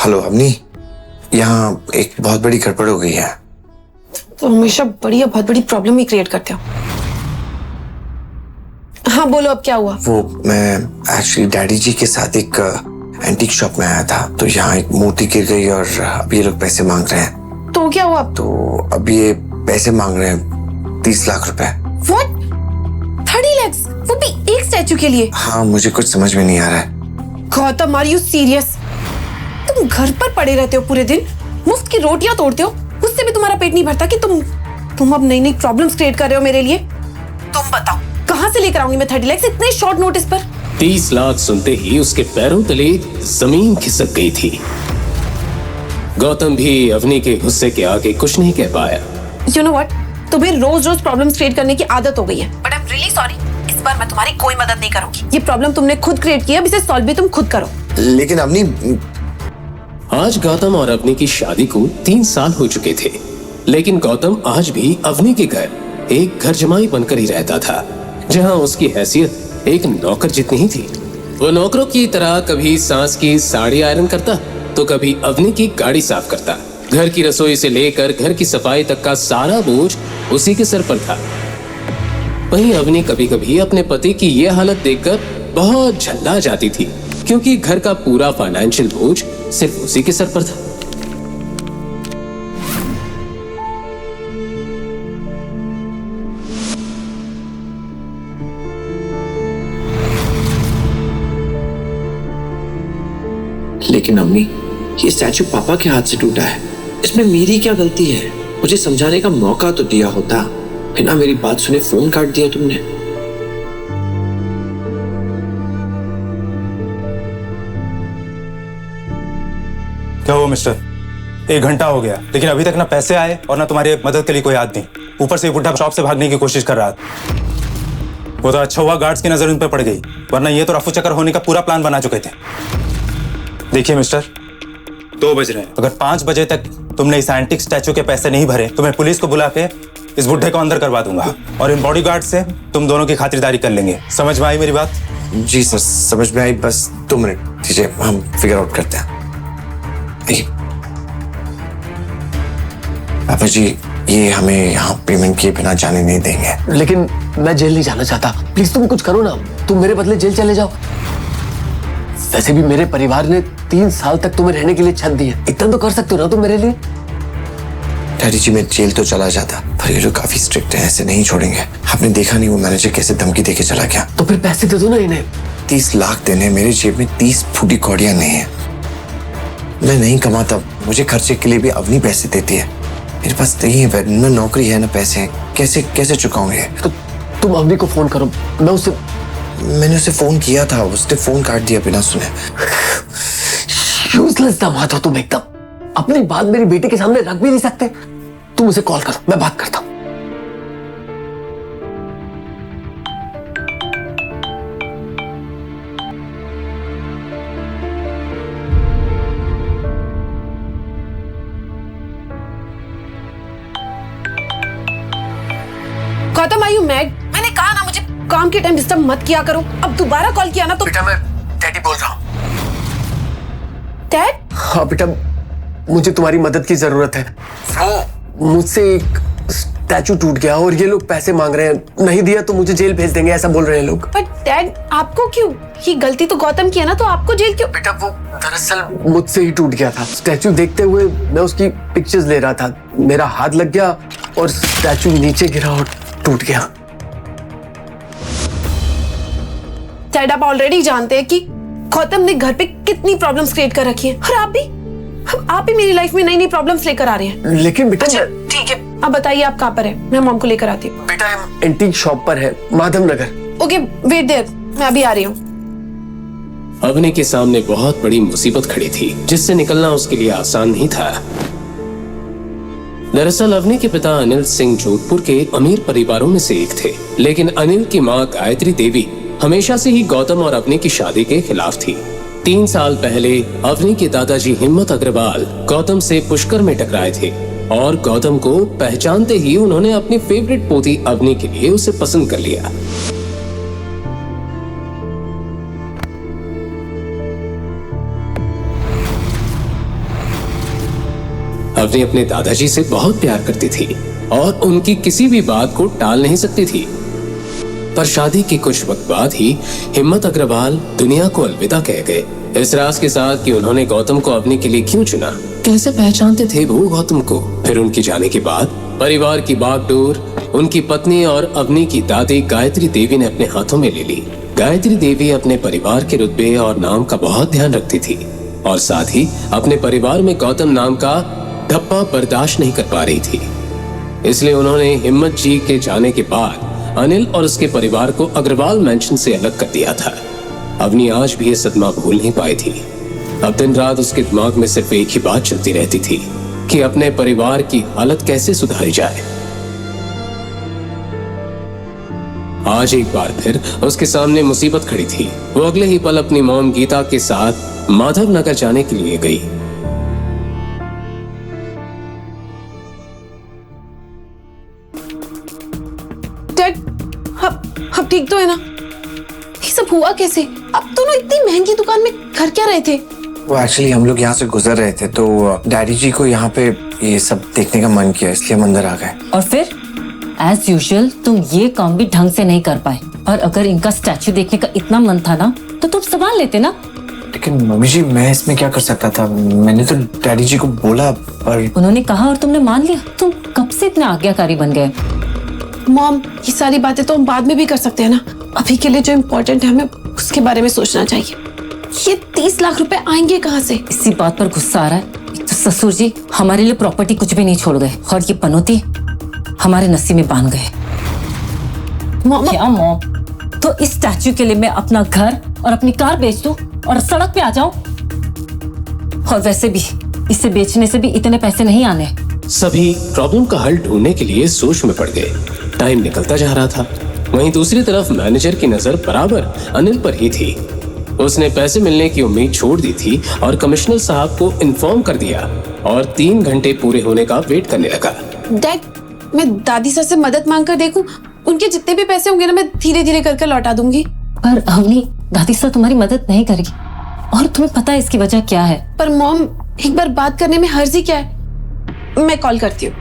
Hello Avani, यहाँ एक बहुत बड़ी गड़बड़ हो गई है। तो हमेशा बहुत बड़ी प्रॉब्लम ही क्रिएट करते हो। हाँ बोलो, अब क्या हुआ? वो मैं एक्चुअली डैडी जी के साथ एक एंटीक शॉप में आया था, तो यहाँ एक मूर्ति गिर गई और अब ये लोग पैसे मांग रहे हैं। तो क्या हुआ? तो अब ये पैसे मांग रहे हैं 30 लाख रुपए। What? 30 lakhs? वो भी एक स्टैचू के लिए? हाँ, मुझे कुछ समझ में नहीं आ रहा है। Gautam, are you serious? तुम घर पर पड़े रहते हो पूरे दिन, मुफ्त की रोटियां तोड़ते हो, उससे भी तुम्हारा पेट नहीं भरता कि तुम अब नई नई प्रॉब्लम्स क्रिएट कर रहे हो मेरे लिए। तुम बताओ कहां से लेकर आऊंगी मैं 30 लाख इतने शॉर्ट नोटिस पर? 30 लाख सुनते ही उसके पैरों तले जमीन खिसक गई थी। गौतम भी अवनी के गुस्से के आगे कुछ नहीं कह पाया। You know what? तुम्हें रोज रोज प्रॉब्लम्स क्रिएट करने की आदत हो गई है। But I am really sorry, इस बार मैं तुम्हारी कोई मदद नहीं करूंगी। ये प्रॉब्लम तुमने खुद क्रिएट किया, अब इसे सॉल्व भी तुम खुद करो। लेकिन अवनी, आज गौतम और अवनी की शादी को 3 साल हो चुके थे, लेकिन गौतम आज भी अवनी के घर एक घर जमाई बनकर ही रहता था, जहां उसकी हैसियत एक नौकर जितनी ही थी। वो नौकरों की तरह कभी सांस की साड़ी आयरन करता, तो कभी अवनी की गाड़ी साफ करता। घर की रसोई से लेकर घर की सफाई तक का सारा बोझ उसी के सर पर था। वहीं अवनी कभी कभी अपने पति की ये हालत देखकर बहुत झल्ला जाती थी, क्योंकि घर का पूरा फाइनेंशियल बोझ सिर्फ उसी के सर पर था। लेकिन अम्मी, ये स्टैचू पापा के हाथ से टूटा है, इसमें मेरी क्या गलती है? मुझे समझाने का मौका तो दिया होता, बिना मेरी बात सुने फोन काट दिया तुमने। क्या हुआ मिस्टर? 1 घंटा हो गया, लेकिन अभी तक ना पैसे आए और ना तुम्हारी मदद के लिए कोई आदमी। ऊपर से बुढ़ा शॉप से भागने की कोशिश कर रहा था। वो तो अच्छा हुआ गार्ड्स की नजर उन पर पड़ गई, वरना ये तो रफू चक्कर होने का पूरा प्लान बना चुके थे। देखिए मिस्टर, 2 बज रहे हैं। अगर 5 बजे तक तुमने इस एंटिक स्टैचू के पैसे नहीं भरे तो मैं पुलिस को बुला के इस बुढ़े को अंदर करवा दूंगा, और इन बॉडीगार्ड से तुम दोनों की खातिरदारी कर लेंगे। समझ में आई मेरी बात? जी सर, समझ में आई। बस 2 मिनट दीजिए, हम फिगर आउट करते हैं। पापा जी, ये हमें यहाँ पेमेंट किए बिना जाने नहीं देंगे। लेकिन मैं जेल नहीं जाना चाहता, प्लीज तुम कुछ करो ना। तुम मेरे बदले जेल चले जाओ। वैसे भी मेरे परिवार ने 3 साल तक तुम्हें रहने के लिए छत दी है, इतना तो कर सकते हो ना तुम मेरे लिए। डैडी जी, मैं जेल तो चला जाता, पर ये लोग काफी स्ट्रिक्ट हैं, ऐसे नहीं छोड़ेंगे। आपने देखा नहीं वो मैनेजर कैसे धमकी देके चला गया। तो फिर पैसे दे दो ना इन्हें। 30 लाख देने, मेरे जेब में 30 फूटी कौड़ियां नहीं है। मैं नहीं कमाता, मुझे खर्चे के लिए भी अवनी पैसे देती है। मेरे पास नहीं है, ना नौकरी है ना पैसे हैं। कैसे कैसे चुकाऊंगे? तो तुम अवनी को फोन करो। मैंने उसे फोन किया था, उसने फोन काट दिया बिना सुने। यूजलेस दामाद हो तुम एकदम। अपनी बात मेरी बेटी के सामने रख भी नहीं सकते। तुम उसे कॉल करो, मैं बात करता हूं। Gautam, are you mad? मैंने कहा ना मुझे काम के टाइम डिस्टर्ब मत किया करो। अब दोबारा कॉल किया ना तो। बेटा, मैं डैडी बोल रहा हूँ। डैड? हाँ बेटा, मुझे तुम्हारी मदद की जरूरत है। मुझसे एक स्टैचू टूट गया और ये लोग पैसे मांग रहे हैं। नहीं दिया तो मुझे जेल भेज देंगे, ऐसा बोल रहे हैं लोग। बट डैड, आपको क्यों? ये गलती तो गौतम की है ना, तो आपको जेल क्यों? बेटा, वो दरअसल मुझसे ही टूट गया था। स्टैचू देखते हुए मैं उसकी पिक्चर्स ले रहा था, मेरा हाथ लग गया और स्टैचू नीचे गिरा और टूट गया। डैड, आप ऑलरेडी जानते हैं कि गौतम ने घर पे कितनी प्रॉब्लम्स क्रिएट कर रखी है, और आप भी मेरी लाइफ में नई नई प्रॉब्लम्स लेकर आ रहे हैं। लेकिन बेटा, ठीक है, अब बताइए आप कहाँ पर है, मैं मॉम को लेकर आती हूँ। बेटा, हम एंटीक शॉप पर है, Madhav Nagar. Okay, wait there, मैं अभी आ रही हूँ। अवनी के सामने बहुत बड़ी मुसीबत खड़ी थी, जिससे निकलना उसके लिए आसान नहीं था। दरअसल अवनी के पिता अनिल सिंह जोधपुर के अमीर परिवारों में से एक थे, लेकिन अनिल की मां गायत्री देवी हमेशा से ही गौतम और अवनी की शादी के खिलाफ थी। 3 साल पहले अवनी के दादाजी हिम्मत अग्रवाल गौतम से पुष्कर में टकराए थे, और गौतम को पहचानते ही उन्होंने अपनी फेवरेट पोती अवनी के लिए उसे पसंद कर लिया। अवनी अपने दादाजी से बहुत प्यार करती थी और उनकी किसी भी बात को टाल नहीं सकती थी। पर शादी के कुछ वक्त बाद ही हिम्मत अग्रवाल दुनिया को अलविदा कह गए, इस राज के साथ कि उन्होंने गौतम को अवनी के लिए क्यों चुना। कैसे पहचानते थे वो गौतम को? फिर उनके जाने के बाद परिवार की बागडोर उनकी पत्नी और अवनी की दादी गायत्री देवी ने अपने हाथों में ले ली। गायत्री देवी अपने परिवार के रुतबे और नाम का बहुत ध्यान रखती थी और साथ ही अपने परिवार में गौतम नाम का धब्बा बर्दाश्त नहीं कर पा रही थी। इसलिए उन्होंने हिम्मत जी के जाने के बाद अनिल और उसके परिवार को अग्रवाल मैंशन से अलग कर दिया था। अवनी आज भी ये सदमा भूल नहीं पाई थी। अब दिन रात उसके दिमाग में सिर्फ एक ही बात चलती रहती थी कि अपने परिवार की हालत कैसे सुधारी जाए। आज एक बार फिर उसके सामने मुसीबत खड़ी थी। वो अगले ही पल अपनी मॉम गीता के साथ माधव नगर जाने के लिए गई। डैड, अब ठीक तो है ना? ये सब हुआ कैसे? अब दोनों इतनी महंगी दुकान में घर क्या रहे थे? वो एक्चुअली हम लोग यहाँ से गुजर रहे थे तो डैडी जी को यहाँ पे ये सब देखने का मन किया, इसलिए हम अंदर आ गए। और फिर एज यूजुअल तुम ये काम भी ढंग से नहीं कर पाए। और अगर इनका स्टैचू देखने का इतना मन था ना तो तुम संभाल लेते ना। लेकिन मम्मी जी मैं इसमें क्या कर सकता था? मैंने तो डैडी जी को बोला पर उन्होंने कहा और तुमने मान लिया। तुम कब से इतने आज्ञाकारी बन गए? मॉम, ये सारी बातें तो हम बाद में भी कर सकते हैं ना। अभी के लिए जो इम्पोर्टेंट है हमें उसके बारे में सोचना चाहिए। ये 30 लाख रुपए आएंगे कहाँ से? इसी बात पर गुस्सा आ रहा है। एक तो ससुर जी हमारे लिए प्रॉपर्टी कुछ भी नहीं छोड़ गए और ये पनौती हमारे नसीब में बांध गए। मॉम, क्या मॉम? तो इस स्टैचू के लिए मैं अपना घर और अपनी कार बेच दूं और सड़क पे आ जाऊं? और वैसे भी इसे बेचने से भी इतने पैसे नहीं आने। सभी प्रॉब्लम का हल ढूंढने के लिए सोच में पड़ गए। टाइम निकलता जा रहा था। वहीं दूसरी तरफ मैनेजर की नजर बराबर अनिल पर ही थी। उसने पैसे मिलने की उम्मीद छोड़ दी थी और कमिश्नर साहब को इन्फॉर्म कर दिया और 3 घंटे पूरे होने का वेट करने लगा। डैड, मैं दादी सर से मदद मांग कर देखूं? उनके जितने भी पैसे होंगे ना मैं धीरे धीरे करके लौटा दूंगी। पर अवनी, दादी सर तुम्हारी मदद नहीं करेगी और तुम्हें पता है इसकी वजह क्या है। पर मॉम, एक बार बात करने में हर्जी क्या है? मैं कॉल करती हूँ।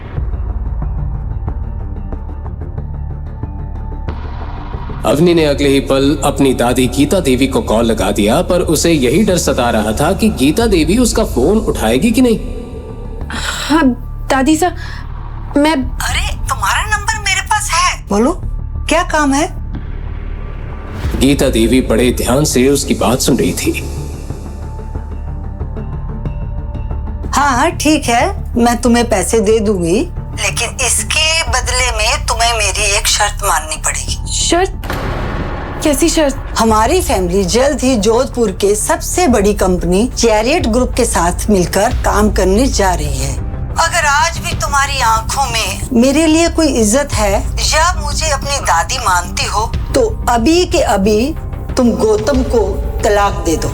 अवनी ने अगले ही पल अपनी दादी गीता देवी को कॉल लगा दिया, पर उसे यही डर सता रहा था कि गीता देवी उसका फोन उठाएगी कि नहीं। हाँ दादी साहब, मैं अरे तुम्हारा नंबर मेरे पास है, बोलो क्या काम है? गीता देवी बड़े ध्यान से उसकी बात सुन रही थी। हाँ ठीक है, मैं तुम्हें पैसे दे दूंगी, लेकिन इसके बदले में तुम्हें मेरी एक शर्त माननी पड़ेगी। शर्त? कैसी शर्त? हमारी फैमिली जल्द ही जोधपुर के सबसे बड़ी कंपनी चैरियट ग्रुप के साथ मिलकर काम करने जा रही है। अगर आज भी तुम्हारी आंखों में मेरे लिए कोई इज्जत है या मुझे अपनी दादी मानती हो तो अभी के अभी तुम गौतम को तलाक दे दो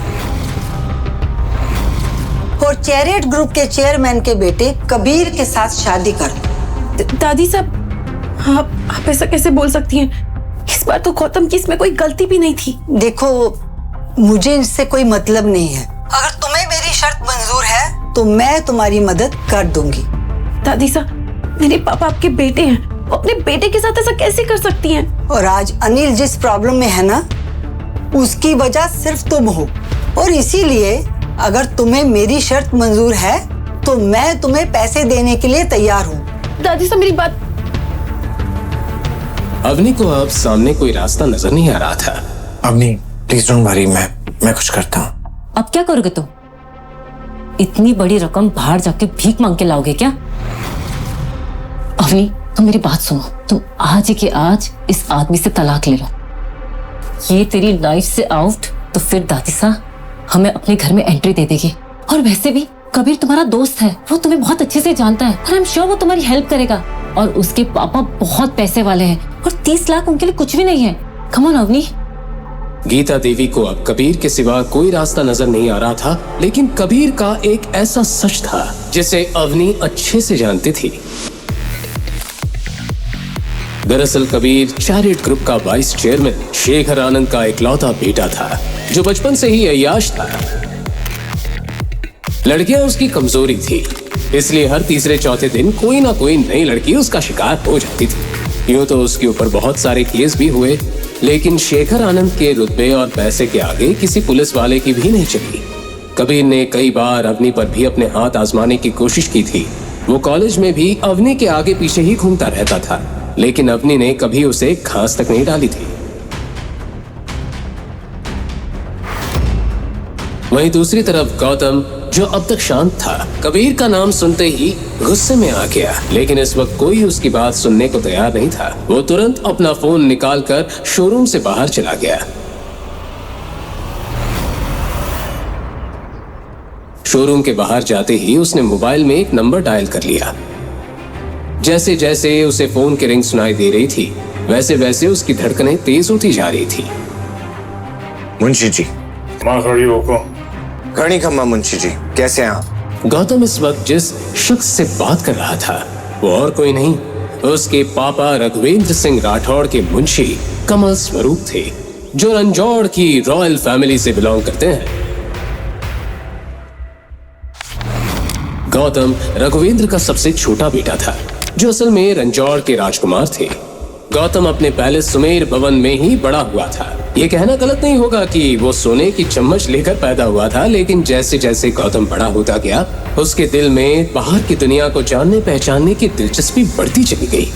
और चैरियट ग्रुप के चेयरमैन के बेटे कबीर के साथ शादी कर दो। दादी साहब, आप ऐसा कैसे बोल सकती हैं? इस बार तो गौतम की इसमें कोई गलती भी नहीं थी। देखो, मुझे इससे कोई मतलब नहीं है। अगर तुम्हें मेरी शर्त मंजूर है तो मैं तुम्हारी मदद कर दूंगी। दादी साहब, मेरे पापा आपके बेटे हैं, वो अपने बेटे के साथ ऐसा कैसे कर सकती हैं? और आज अनिल जिस प्रॉब्लम में है ना, उसकी वजह सिर्फ तुम हो और इसीलिए अगर तुम्हें मेरी शर्त मंजूर है तो मैं तुम्हें पैसे देने के लिए तैयार हूँ। दादी साहब, मेरी बात। अवनी को अब सामने कोई रास्ता नजर नहीं आ रहा था। अवनी प्लीज डोंट वरी, मैं कुछ करता हूँ। अब क्या करोगे तुम? इतनी बड़ी रकम बाहर जाके भीख मांग के लाओगे क्या? अवनी, तुम मेरी बात सुनो। तुम आज ही के आज इस आदमी से तलाक ले लो। ये तेरी लाइफ से आउट तो फिर दादी साहब हमें अपने घर में एंट्री दे देगी। और वैसे भी कबीर तुम्हारा दोस्त है, वो तुम्हें बहुत अच्छे से जानता है और आई एम श्योर वो तुम्हारी हेल्प करेगा। और उसके पापा बहुत पैसे वाले हैं और 30 लाख उनके लिए कुछ भी नहीं है। Come on Avani. गीता देवी को अब कबीर के सिवा कोई रास्ता नजर नहीं आ रहा था, लेकिन कबीर का एक ऐसा सच था जिसे अवनी अच्छे से जानती थी। दरअसल कबीर चैरियट ग्रुप का वाइस चेयरमैन शेखर आनंद का इकलौता बेटा था जो बचपन से ही अय्याश था। लड़कियां उसकी कमजोरी थी, इसलिए हर तीसरे चौथे दिन कोई ना कोई नई लड़की उसका शिकार हो जाती थी। यूं तो उसके ऊपर बहुत सारे केस भी हुए, लेकिन शेखर आनंद के रुतबे और पैसे के आगे किसी पुलिस वाले की भी नहीं चली। कबीर ने कई बार अवनी पर भी अपने हाथ आजमाने की कोशिश की थी। वो कॉलेज में भी अवनी के आगे पीछे ही घूमता रहता था, लेकिन अवनी ने कभी उसे घास तक नहीं डाली थी। वहीं दूसरी तरफ गौतम, जो अब तक शांत था, कबीर का नाम सुनते ही गुस्से में आ गया। लेकिन इस वक्त कोई उसकी बात सुनने को तैयार नहीं था। वो तुरंत अपना फोन निकालकर शोरूम से बाहर चला गया। शोरूम के बाहर जाते ही उसने मोबाइल में एक नंबर डायल कर लिया। जैसे जैसे उसे फोन की रिंग सुनाई दे रही थी, वैसे वैसे उसकी धड़कनें तेज होती जा रही थी। मुंशी जी। माँ खड़ी होको। घड़ी खम्मा मुंशी जी, कैसे हैं आप? गौतम इस वक्त जिस शख्स से बात कर रहा था वो और कोई नहीं, उसके पापा रघुवेंद्र सिंह राठौड़ के मुंशी कमल स्वरूप थे, जो रंजौड़ की रॉयल फैमिली से बिलोंग करते हैं। गौतम रघुवेंद्र का सबसे छोटा बेटा था, जो असल में रंजौड़ के राजकुमार थे। गौतम अपने पैलेस सुमेर भवन में ही बड़ा हुआ था। ये कहना गलत नहीं होगा कि वो सोने की चम्मच लेकर पैदा हुआ था, लेकिन जैसे जैसे गौतम बड़ा होता गया, उसके दिल में बाहर की दुनिया को जानने पहचानने की दिलचस्पी बढ़ती चली गई।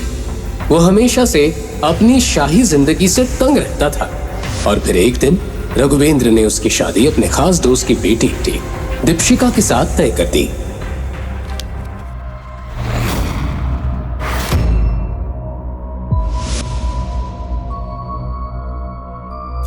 वो हमेशा से अपनी शाही जिंदगी से तंग रहता था। और फिर एक दिन रघुवेंद्र ने उसकी शादी अपने खास दोस्त की बेटी दीपशिका के साथ तय कर दी।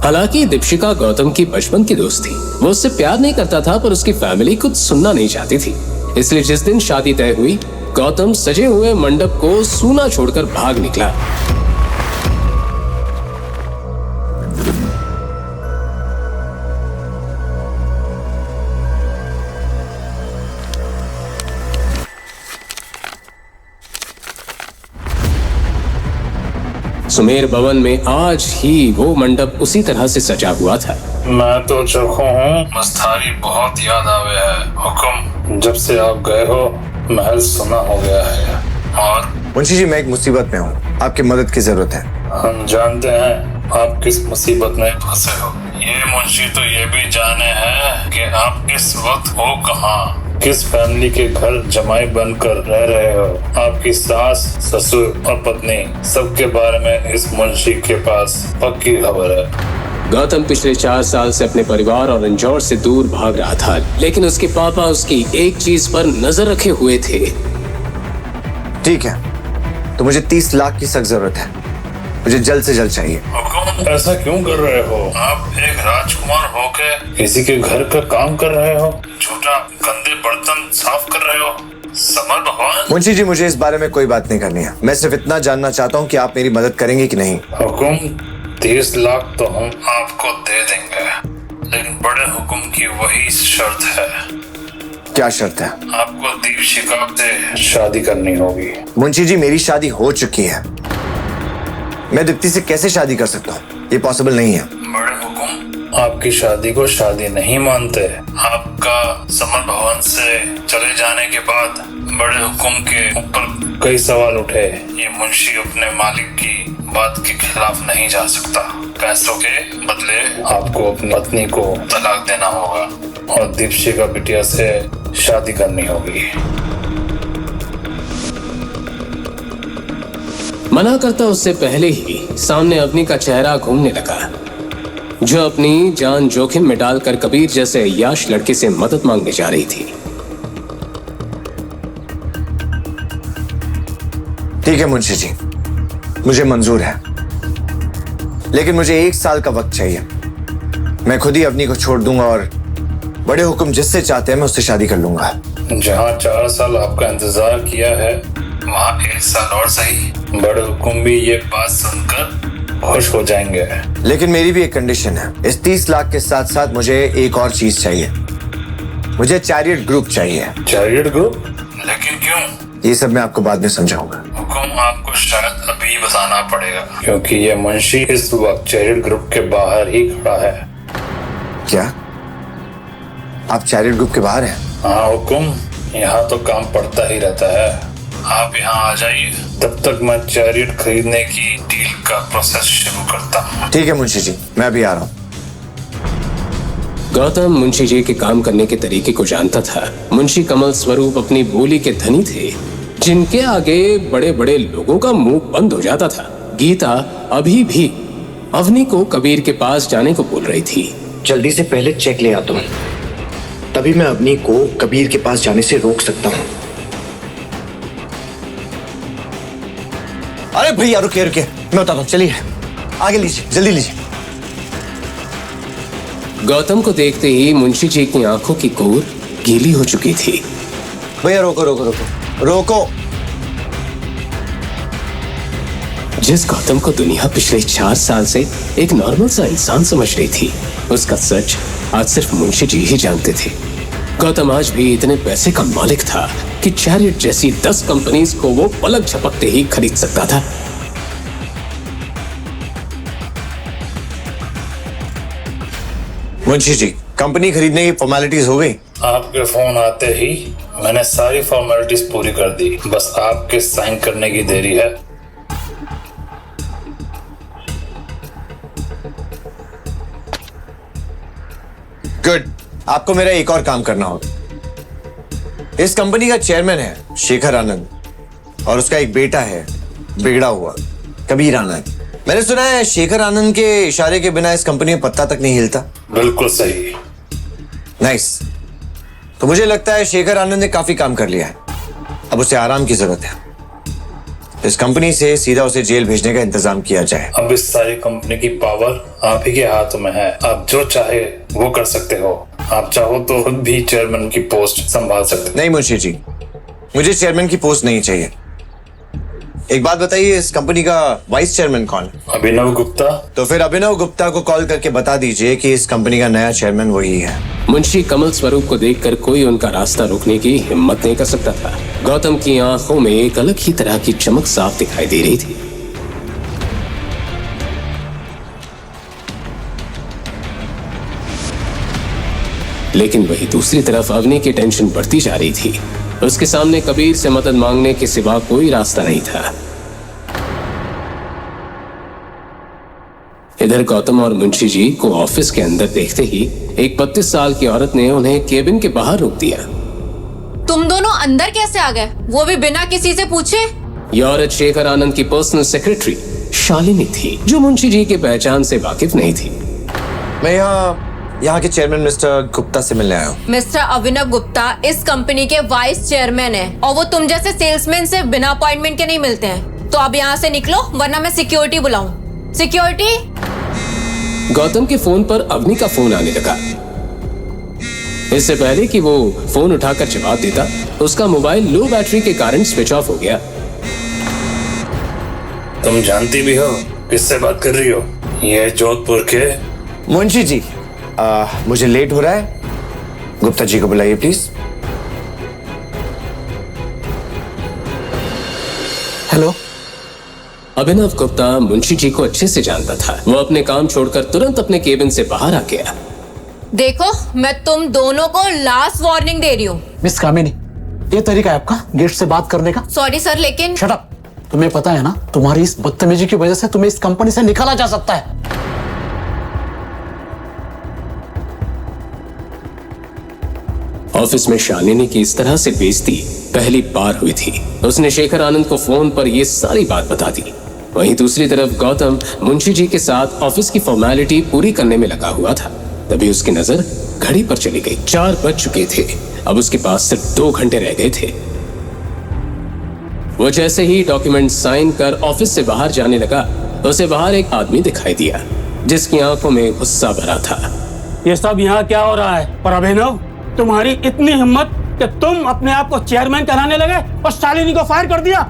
हालांकि दीपशिका गौतम की बचपन की दोस्त थी। वो उससे प्यार नहीं करता था, पर उसकी फैमिली कुछ सुनना नहीं चाहती थी। इसलिए जिस दिन शादी तय हुई, गौतम सजे हुए मंडप को सूना छोड़कर भाग निकला। सुमेर भवन में आज ही वो मंडप उसी तरह से सजा हुआ था। मैं तो चौंका हूँ, मस्तारी बहुत याद आवे है। हुक्म, जब से आप गए हो महल सुना हो गया है। और मुंशी जी, मैं एक मुसीबत में हूँ, आपकी मदद की जरूरत है। हम जानते हैं आप किस मुसीबत में फंसे हो। ये मुंशी तो ये भी जाने हैं कि आप इस वक्त हो कहाँ, किस फैमिली के घर जमाई बनकर रह रहे हो। आपकी सास, ससुर और पत्नी, सबके बारे में इस मुंशी के पास पक्की खबर है। गौतम पिछले 4 साल से अपने परिवार और रंजौर से दूर भाग रहा था, लेकिन उसके पापा उसकी एक चीज पर नजर रखे हुए थे। ठीक है, तो मुझे 30 लाख की सख्त जरूरत है। मुझे जल्द से जल्द चाहिए। हुकुम, ऐसा क्यों कर रहे हो? आप एक राजकुमार होके किसी के घर का काम कर रहे हो, झूठा गंदे बर्तन साफ कर रहे हो। समर भगवान। मुंशी जी, मुझे इस बारे में कोई बात नहीं करनी है। मैं सिर्फ इतना जानना चाहता हूँ कि आप मेरी मदद करेंगे कि नहीं। हुकुम, 30 लाख तो हम आपको दे देंगे, लेकिन बड़े हुकुम की वही शर्त है। क्या शर्त है? आपको दीपशिका से शादी करनी होगी। मुंशी जी, मेरी शादी हो चुकी है। मैं दीप्ति से कैसे शादी कर सकता हूँ? ये पॉसिबल नहीं है। बड़े हुकुम, आपकी शादी को शादी नहीं मानते। आपका समर भवन से चले जाने के बाद बड़े हुकुम के ऊपर कई सवाल उठे। ये मुंशी अपने मालिक की बात के खिलाफ नहीं जा सकता। पैसों के बदले आपको अपनी पत्नी को तलाक देना होगा और दीपशिका बिटिया से शादी करनी होगी। मना करता उससे पहले ही सामने अवनी का चेहरा घूमने लगा, जो अपनी जान जोखिम में डालकर कबीर जैसे अय्याश लड़के से मदद मांगने जा रही थी। ठीक है मुंशी जी, मुझे मंजूर है, लेकिन मुझे 1 साल का वक्त चाहिए। मैं खुद ही अवनी को छोड़ दूंगा और बड़े हुक्म जिससे चाहते हैं मैं उससे शादी कर लूंगा। जहाँ 4 साल आपका इंतजार किया है, वहाँ 1 साल और सही। बड़े हुकुम भी ये बात सुनकर खुश हो जाएंगे। लेकिन मेरी भी एक कंडीशन है। इस 30 लाख के साथ साथ मुझे एक और चीज चाहिए। मुझे चैरियट ग्रुप चाहिए। Chariot group? लेकिन क्यों? ये सब मैं आपको बाद में समझाऊंगा। हुकुम, आपको शायद अभी बताना पड़ेगा, क्योंकि ये मुंशी इस वक्त चैरियट ग्रुप के बाहर ही खड़ा है। क्या आप चैरियट ग्रुप के बाहर हैं? हाँ हुकुम, यहाँ तो काम पड़ता ही रहता है। आप यहाँ आ जाइए, तब तक मैं चैरियट खरीदने की डील का प्रोसेस शुरू करता हूँ। ठीक है मुंशी जी, मैं अभी आ रहा हूँ। गौतम मुंशी जी के काम करने के तरीके को जानता था। मुंशी कमल स्वरूप अपनी बोली के धनी थे, जिनके आगे बड़े बड़े लोगों का मुंह बंद हो जाता था। गीता अभी भी अवनी को कबीर के पास जाने को बोल रही थी। जल्दी से पहले चेक ले आता हूँ, तभी मैं अवनी को कबीर के पास जाने से रोक सकता हूँ। अरे भैया रुकिए रुकिए, मैं बताता हूँ, चलिए आगे लीजिए, जल्दी लीजिए। गौतम को देखते ही मुंशी जी की आंखों की कोर गीली हो चुकी थी। भैया रोको रोको रोको रोको। जिस गौतम को दुनिया पिछले 4 साल से एक नॉर्मल सा इंसान समझ रही थी, उसका सच आज सिर्फ मुंशी जी ही जानते थे। गौतम आज भी इतने पैसे का मालिक था कि चैरियट जैसी 10 कंपनीज को वो पलक झपकते ही खरीद सकता था। मुंशी जी, कंपनी खरीदने की फॉर्मेलिटीज हो गई? आपके फोन आते ही मैंने सारी फॉर्मेलिटीज पूरी कर दी, बस आपके साइन करने की देरी है। गुड, आपको मेरा एक और काम करना होगा। इस कंपनी का चेयरमैन है शेखर आनंद, और उसका एक बेटा है बिगड़ा हुआ कबीर आनंद। मैंने सुना है शेखर आनंद के इशारे के बिना इस कंपनी में पत्ता तक नहीं हिलता। बिल्कुल सही। नाइस। तो मुझे लगता है शेखर आनंद ने काफी काम कर लिया है, अब उसे आराम की जरूरत है। इस कंपनी से सीधा उसे जेल भेजने का इंतजाम किया जाए। अब इस सारी कंपनी की पावर आप ही के हाथों में है, आप जो चाहे वो कर सकते हो। आप चाहो तो खुद भी चेयरमैन की पोस्ट संभाल सकते। नहीं मुंशी जी, मुझे चेयरमैन की पोस्ट नहीं चाहिए। एक बात बताइए, इस कंपनी का वाइस चेयरमैन कौन है? अभिनव गुप्ता। तो फिर अभिनव गुप्ता को कॉल करके बता दीजिए कि इस कंपनी का नया चेयरमैन वही है। मुंशी कमल स्वरूप को देखकर कोई उनका रास्ता रोकने की हिम्मत नहीं कर सकता था। गौतम की आंखों में एक अलग ही तरह की चमक साफ दिखाई दे रही थी। लेकिन वही दूसरी तरफ अवनी की टेंशन बढ़ती जा रही थी। उसके सामने कबीर से मदद मांगने के सिवा कोई रास्ता नहीं था। इधर गौतम और मुंशी जी को ऑफिस के अंदर देखते ही एक 32 साल की औरत ने उन्हें केबिन के बाहर रोक दिया। तुम दोनों अंदर कैसे आ गए, वो भी बिना किसी से पूछे? यह औरत शेखर आनंद की पर्सनल सेक्रेटरी शालिनी थी, जो मुंशी जी की पहचान से वाकिफ नहीं थी। मैं यहाँ के चेयरमैन मिस्टर गुप्ता से मिलने आया हूँ। मिस्टर अभिनव गुप्ता इस कंपनी के वाइस चेयरमैन हैं, और वो तुम जैसे सेल्समैन से बिना अपॉइंटमेंट के नहीं मिलते हैं। तो अब यहाँ से निकलो, वरना मैं सिक्योरिटी बुलाऊं। सिक्योरिटी। गौतम के फोन पर अवनी का फोन आने लगा। इससे पहले कि वो फोन उठाकर जवाब देता, उसका मोबाइल लो बैटरी के कारण स्विच ऑफ हो गया। तुम जानती भी हो किससे बात कर रही हो? ये जोधपुर के मुंशी जी, मुझे लेट हो रहा है, गुप्ता जी को बुलाइए प्लीज। हेलो। अभिनव गुप्ता मुंशी जी को अच्छे से जानता था। वो अपने काम छोड़कर तुरंत अपने केबिन से बाहर आ गया। देखो, मैं तुम दोनों को लास्ट वार्निंग दे रही हूँ। मिस कामिनी, ये तरीका है आपका गेस्ट से बात करने का? सॉरी सर, लेकिन शट अप। तुम्हें पता है ना, तुम्हारी इस बदतमीजी की वजह से तुम्हें इस कंपनी से निकाला जा सकता है। ऑफिस में शालिनी की इस तरह से बेइज्जती पहली बार हुई थी। उसने शेखर आनंद को फोन पर यह सारी बात बता दी। वहीं दूसरी तरफ गौतम मुंशी जी के साथ ऑफिस की फॉर्मेलिटी पूरी करने में लगा हुआ था। तभी उसकी नजर घड़ी पर चली गई। 4 बज चुके थे। अब उसके पास सिर्फ 2 घंटे रह गए थे। वो जैसे ही डॉक्यूमेंट साइन कर ऑफिस से बाहर जाने लगा, उसे बाहर एक आदमी दिखाई दिया, जिसकी आंखों में गुस्सा भरा था। ये सब यहाँ क्या हो रहा है? पर अभिनव, तुम्हारी इतनी हिम्मत कि तुम अपने आप को चेयरमैन कराने लगे और शालिनी को फायर कर दिया।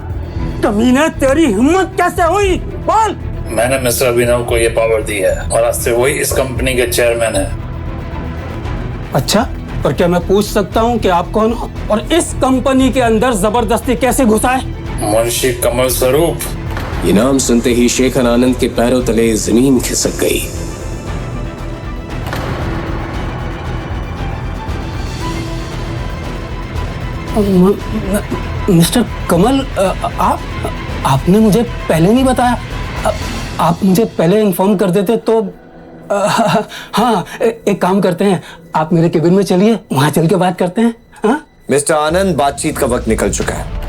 कमीने, तेरी हिम्मत कैसे हुई? बोल। मैंने मिस्टर अभिनव को ये पावर दी है, और आज से वही इस कंपनी के चेयरमैन है। अच्छा, पर क्या मैं पूछ सकता हूँ कि आप कौन हो और इस कंपनी के अंदर जबरदस्ती कैसे घुसा है? मुंशी कमल स्वरूप। ये नाम सुनते ही शेखर आनंद के पैरों तले जमीन खिसक गई। मिस्टर कमल, आपने मुझे पहले नहीं बताया। आप मुझे पहले इन्फॉर्म कर देते तो हाँ, एक काम करते हैं, आप मेरे केबिन में चलिए, वहां चल के बात करते हैं। हाँ मिस्टर आनंद, बातचीत का वक्त निकल चुका है।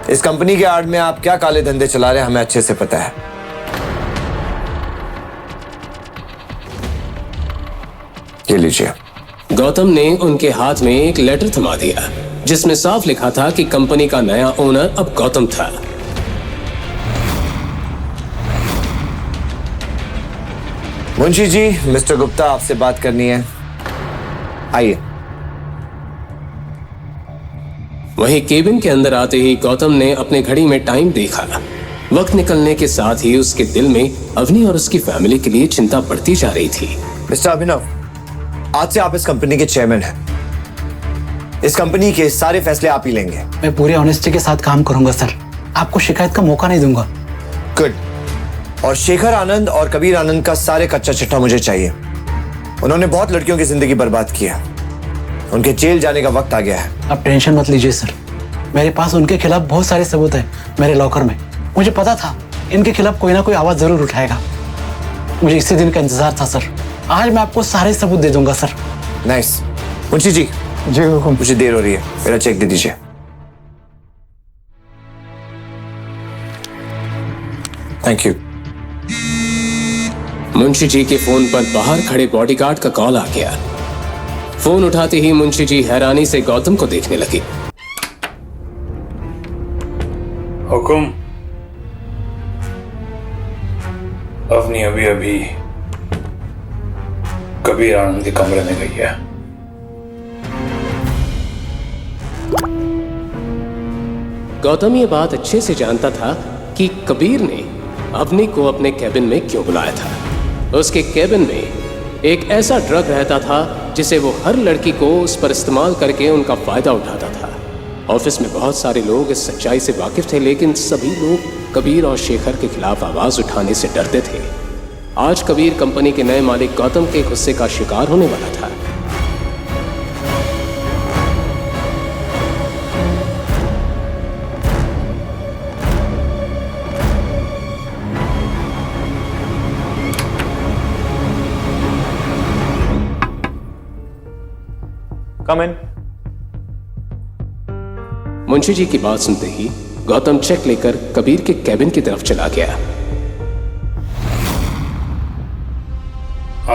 इस कंपनी के आड़ में आप क्या काले धंधे चला रहे हैं हमें अच्छे से पता है। ये लीजिए। गौतम ने उनके हाथ में एक लेटर थमा दिया जिसमें साफ लिखा था कि कंपनी का नया ओनर अब गौतम था। मुंशी जी, मिस्टर गुप्ता आपसे बात करनी है, आइए। वहीं केबिन के अंदर आते ही गौतम ने अपने घड़ी में टाइम देखा। वक्त निकलने के साथ ही उसके दिल में अवनी और उसकी फैमिली के लिए चिंता बढ़ती जा रही थी। मिस्टर अभिनव, आज से आप इस कंपनी के चेयरमैन हैं। इस कंपनी के सारे फैसले आप ही लेंगे। मैं पूरी ऑनेस्टी के साथ काम करूंगा सर, आपको शिकायत का मौका नहीं दूंगा। गुड। और शेखर आनंद और कबीर आनंद का सारे कच्चा चिट्ठा मुझे चाहिए। उन्होंने बहुत लड़कियों की जिंदगी बर्बाद किया। उनके जेल जाने का वक्त आ गया है। आप टेंशन मत लीजिए सर, मेरे पास उनके खिलाफ बहुत सारे सबूत हैं मेरे लॉकर में। मुझे पता था इनके खिलाफ कोई ना कोई आवाज जरूर उठाएगा। मुझे इसी दिन का इंतजार था सर। आज मैं आपको सारे सबूत दे दूंगा सर। नाइस। मुंशी जी, मुझे देर हो रही है, मेरा चेक दे दीजिए। Thank you. मुंशी जी के फोन पर बाहर खड़े बॉडीगार्ड का कॉल आ गया। फोन उठाते ही मुंशी जी हैरानी से गौतम को देखने लगे। हुकुम। अवनी अभी अभी कबीर आनंद के कमरे में गई है। गौतम ये बात अच्छे से जानता था कि कबीर ने अवनी को अपने केबिन में क्यों बुलाया था। उसके केबिन में एक ऐसा ड्रग रहता था जिसे वो हर लड़की को उस पर इस्तेमाल करके उनका फायदा उठाता था। ऑफिस में बहुत सारे लोग इस सच्चाई से वाकिफ थे, लेकिन सभी लोग कबीर और शेखर के खिलाफ आवाज उठाने से डरते थे। आज कबीर कंपनी के नए मालिक गौतम के गुस्से का शिकार होने वाला था। कम इन। मुंशी जी की बात सुनते ही गौतम चेक लेकर कबीर के केबिन की तरफ चला गया।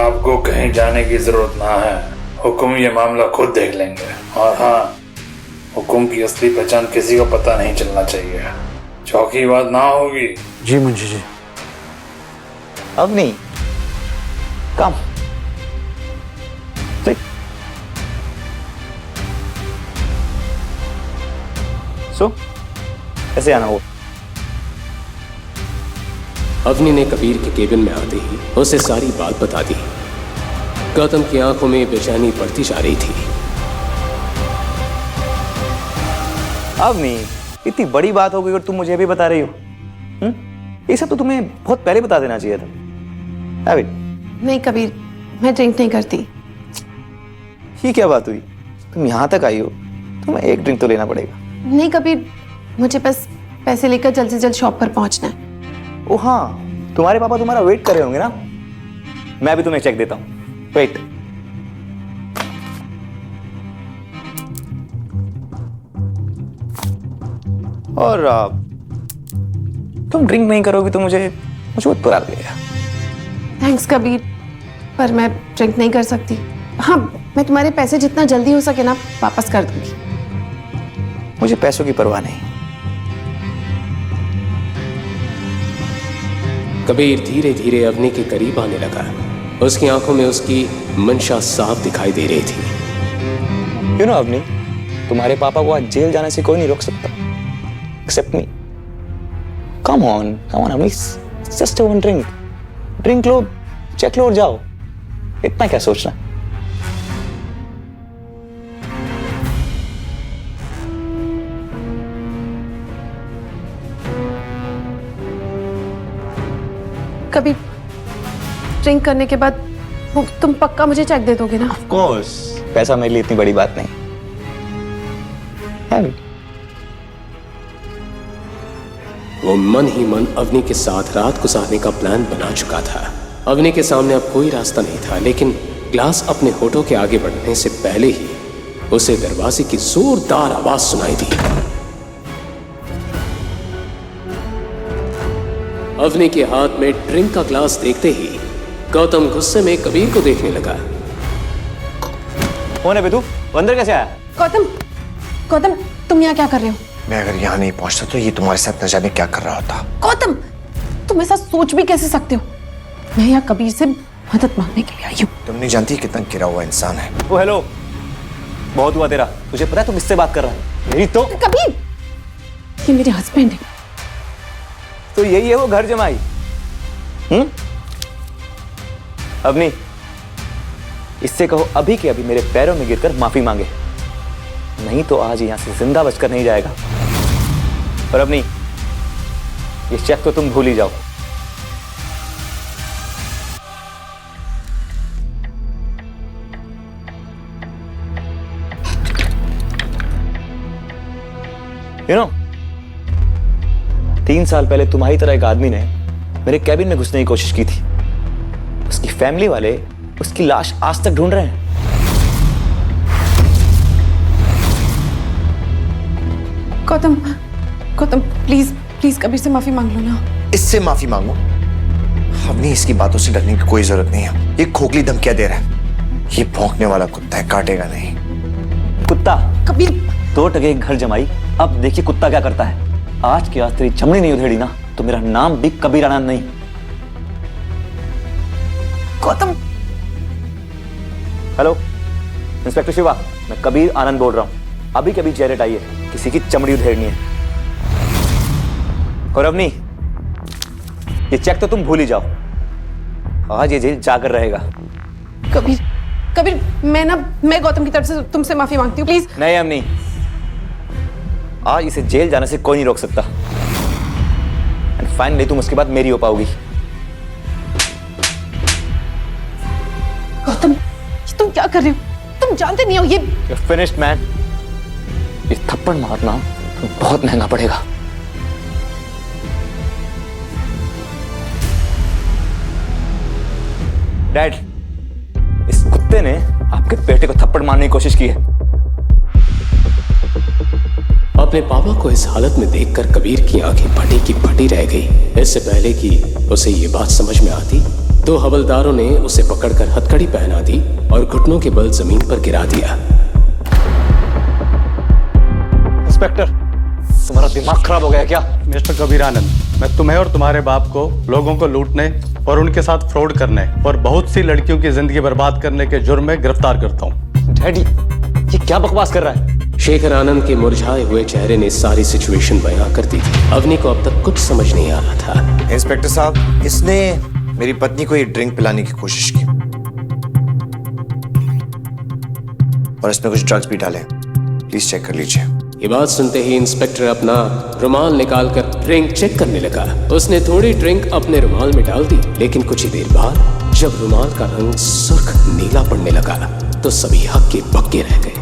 आपको कहीं जाने की जरूरत ना है। हुकुम ये मामला खुद देख लेंगे। और हाँ, हुकुम की असली पहचान किसी को पता नहीं चलना चाहिए। चौकी बात ना होगी। जी मुंशी जी। अब नहीं, कम कैसे आना हो। अवनी ने कबीर के केबिन में आते ही उसे सारी बात बता दी। गौतम की आंखों में बेचैनी बढ़ती जा रही थी। अब नहीं, इतनी बड़ी बात हो गई और तुम मुझे भी बता रही हो। ये सब तो तुम्हें बहुत पहले बता देना चाहिए था। नहीं कबीर, मैं ड्रिंक नहीं करती। ये क्या बात हुई, तुम यहाँ तक आई हो, तुम्हें एक ड्रिंक तो लेना पड़ेगा। नहीं कबीर, मुझे बस पैसे लेकर जल्द से जल्द शॉप पर पहुंचना है। ओ हाँ, तुम्हारे पापा तुम्हारा वेट कर रहे होंगे ना। मैं भी तुम्हें चेक देता हूँ, वेट। और तुम ड्रिंक नहीं करोगी तो मुझे बहुत बुरा लगेगा। थैंक्स कबीर, पर मैं ड्रिंक नहीं कर सकती। हाँ, मैं तुम्हारे पैसे जितना जल्दी हो सके ना वापस कर दूंगी। मुझे पैसों की परवाह नहीं। कबीर धीरे धीरे अवनी के करीब आने लगा। उसकी आंखों में उसकी मंशा साफ दिखाई दे रही थी। You know, अवनी, तुम्हारे पापा को आज जेल जाने से कोई नहीं रोक सकता, except me. Come on, Avani, just one drink. Drink लो, चेक लो और जाओ। इतना क्या सोचना। कभी ड्रिंक करने के बाद तुम पक्का मुझे चेक दे दोगे ना? Of course, पैसा मेरे लिए इतनी बड़ी बात नहीं। Have it. वो मन ही मन अवनी के साथ रात गुजारने का प्लान बना चुका था। अवनी के सामने अब कोई रास्ता नहीं था, लेकिन ग्लास अपने होठों के आगे बढ़ने से पहले ही उसे दरवाजे की जोरदार आवाज सुनाई दी। अवनी के हाथ में ड्रिंक का ग्लास देखते ही गौतम गुस्से में कबीर को देखने लगा। कौन है बे तू? अंदर कैसे आया? गौतम, गौतम तुम यहाँ क्या कर रहे हो? मैं अगर यहाँ नहीं पहुंचता तो ये तुम्हारे साथ न जाने क्या कर रहा होता। गौतम, तुम ऐसा सोच भी कैसे सकते हो? मैं यहाँ कबीर से मदद मांगने के लिए आई हूँ। तुम नहीं जानती कितना गिरा हुआ इंसान है। ओ हेलो, बहुत हुआ तेरा। तुझे पता है तू किससे बात कर रहा है? मेरी तो कबीर, ये मेरे हस्बैंड है। तो यही है वो घर जमाई। अवनी, इससे कहो अभी के अभी मेरे पैरों में गिरकर माफी मांगे, नहीं तो आज यहां से जिंदा बचकर नहीं जाएगा। और अवनी, ये चेक तो तुम भूल ही जाओ। You know, 3 साल पहले तुम्हारी तरह एक आदमी ने मेरे कैबिन में घुसने की कोशिश की थी। उसकी फैमिली वाले उसकी लाश आज तक ढूंढ रहे हैं। गौतम, गौतम प्लीज प्लीज कबीर से माफी मांग लो ना। इससे माफी मांगो? हमने इसकी बातों से डरने की कोई जरूरत नहीं है। ये खोखली धमकियां दे रहा है। ये भौंकने वाला कुत्ता है, काटेगा नहीं। कुत्ता? कबीर, 2 टके घर जमाई। अब देखिए कुत्ता क्या करता है। आज के आज तेरी चमड़ी नहीं उधेड़ी ना तो मेरा नाम भी कबीर आनंद नहीं। गौतम। हेलो इंस्पेक्टर शिवा, मैं कबीर आनंद बोल रहा हूं। अभी कभी चेहरे आई है, किसी की चमड़ी उधेड़नी है। और अवनी, ये चेक तो तुम भूल ही जाओ। आज ये जेल जाकर रहेगा। कबीर, कबीर मैं गौतम की तरफ से तुमसे माफी मांगती हूँ प्लीज। नहीं अवनी, आज इसे जेल जाने से कोई नहीं रोक सकता। एंड फाइनली तुम उसके बाद मेरी हो पाओगी। गौतम, तुम क्या कर रहे हो? तुम जानते नहीं हो ये You're finished, man. ये थप्पड़ मारना तुम्हें बहुत महंगा पड़ेगा। डैड, इस कुत्ते ने आपके बेटे को थप्पड़ मारने की कोशिश की है। अपने पापा को इस हालत में देखकर कबीर की आंखें फटी की फटी रह गई। इससे पहले कि उसे ये बात समझ में आती, 2 हवलदारों ने उसे पकड़कर हथकड़ी पहना दी और घुटनों के बल जमीन पर गिरा दिया। इंस्पेक्टर, तुम्हारा दिमाग खराब हो गया क्या? मिस्टर कबीर आनंद, मैं तुम्हें और तुम्हारे बाप को लोगों को लूटने और उनके साथ फ्रॉड करने और बहुत सी लड़कियों की जिंदगी बर्बाद करने के जुर्म में गिरफ्तार करता हूँ। डैडी, ये क्या बकवास कर रहा है? शेखर आनंद के मुरझाए हुए चेहरे ने सारी सिचुएशन बयां कर दी थी। अवनी को अब तक कुछ समझ नहीं आ रहा था। इंस्पेक्टर साहब, इसने मेरी पत्नी को ये ड्रिंक पिलाने की कोशिश की और इसमें कुछ ड्रग्स भी डाले। प्लीज चेक कर लीजिए। ये बात सुनते ही इंस्पेक्टर अपना रुमाल निकालकर ड्रिंक चेक करने लगा। उसने थोड़ी ड्रिंक अपने रुमाल में डाल दी, लेकिन कुछ ही देर बाद जब रुमाल का रंग सुर्ख नीला पड़ने लगा तो सभी हक्के बक्के रह गए।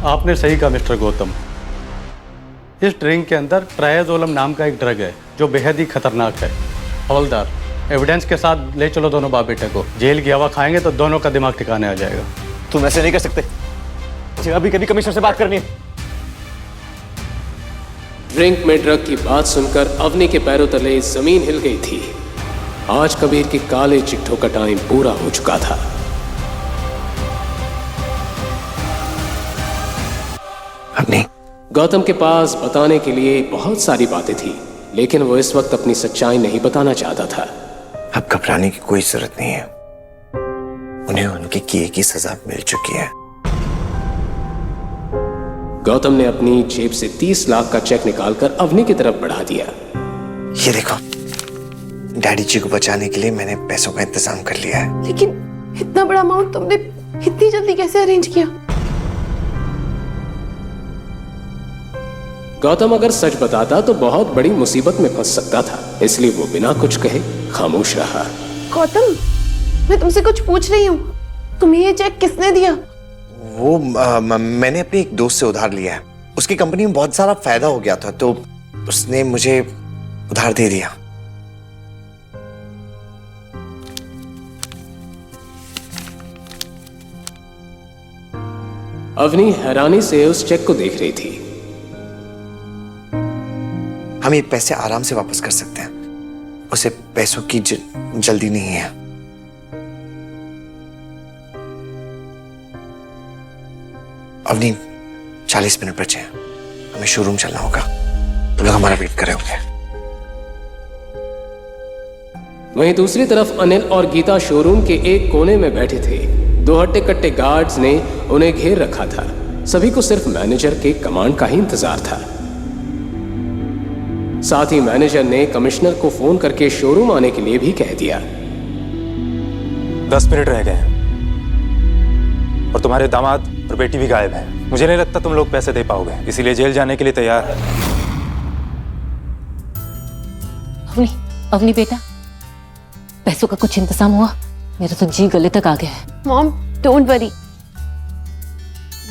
आपने सही कहा मिस्टर गौतम, इस ड्रिंक के अंदर ट्राइएजोलम नाम का एक ड्रग है जो बेहद ही खतरनाक है। हवलदार, एविडेंस के साथ ले चलो दोनों बाप बेटे को। जेल की हवा खाएंगे तो दोनों का दिमाग ठिकाने आ जाएगा। तुम ऐसे नहीं कर सकते। मुझे अभी कभी कमिश्नर से बात करनी है। ड्रिंक में ड्रग की बात सुनकर अवनी के पैरों तले जमीन हिल गई थी। आज कबीर के काले चिट्ठों का टाइम पूरा हो चुका था। गौतम के पास बताने के लिए बहुत सारी बातें थी, लेकिन वो इस वक्त अपनी सच्चाई नहीं बताना चाहता था। अब घबराने की कोई जरूरत नहीं है। उन्हें उनके किए की सजा मिल चुकी है। गौतम ने अपनी जेब से 30 लाख का चेक निकालकर अवनी की तरफ बढ़ा दिया। ये देखो, डैडी जी को बचाने के लिए मैंने पैसों का इंतजाम कर लिया है। लेकिन इतना बड़ा अमाउंट तुमने इतनी जल्दी कैसे अरेंज किया? गौतम अगर सच बताता तो बहुत बड़ी मुसीबत में फंस सकता था, इसलिए वो बिना कुछ कहे खामोश रहा। गौतम, मैं तुमसे कुछ पूछ रही हूँ। तुम्हें ये चेक किसने दिया? वो मैंने अपने एक दोस्त से उधार लिया है। उसकी कंपनी में बहुत सारा फायदा हो गया था तो उसने मुझे उधार दे दिया। अवनी हैरानी से उस चेक को देख रही थी। हम ये पैसे आराम से वापस कर सकते हैं, उसे पैसों की जल्दी नहीं है। अवनी 40 मिनट बचे हैं, हमें शोरूम चलना होगा। तुम लोग हमारा वेट कर रहे होंगे। वहीं दूसरी तरफ अनिल और गीता शोरूम के एक कोने में बैठे थे। दो हट्टे कट्टे गार्ड्स ने उन्हें घेर रखा था। सभी को सिर्फ मैनेजर के कमांड का ही इंतजार था। साथ ही मैनेजर ने कमिश्नर को फोन करके शोरूम आने के लिए भी कह दिया। 10 मिनट रह गए हैं और तुम्हारे दामाद और बेटी भी गायब हैं। मुझे नहीं लगता तुम लोग पैसे दे पाओगे, इसीलिए जेल जाने के लिए तैयार है। अवनी बेटा, पैसों का कुछ इंतजाम हुआ? मेरा तो जी गले तक आ गया है। मॉम डोंट वरी,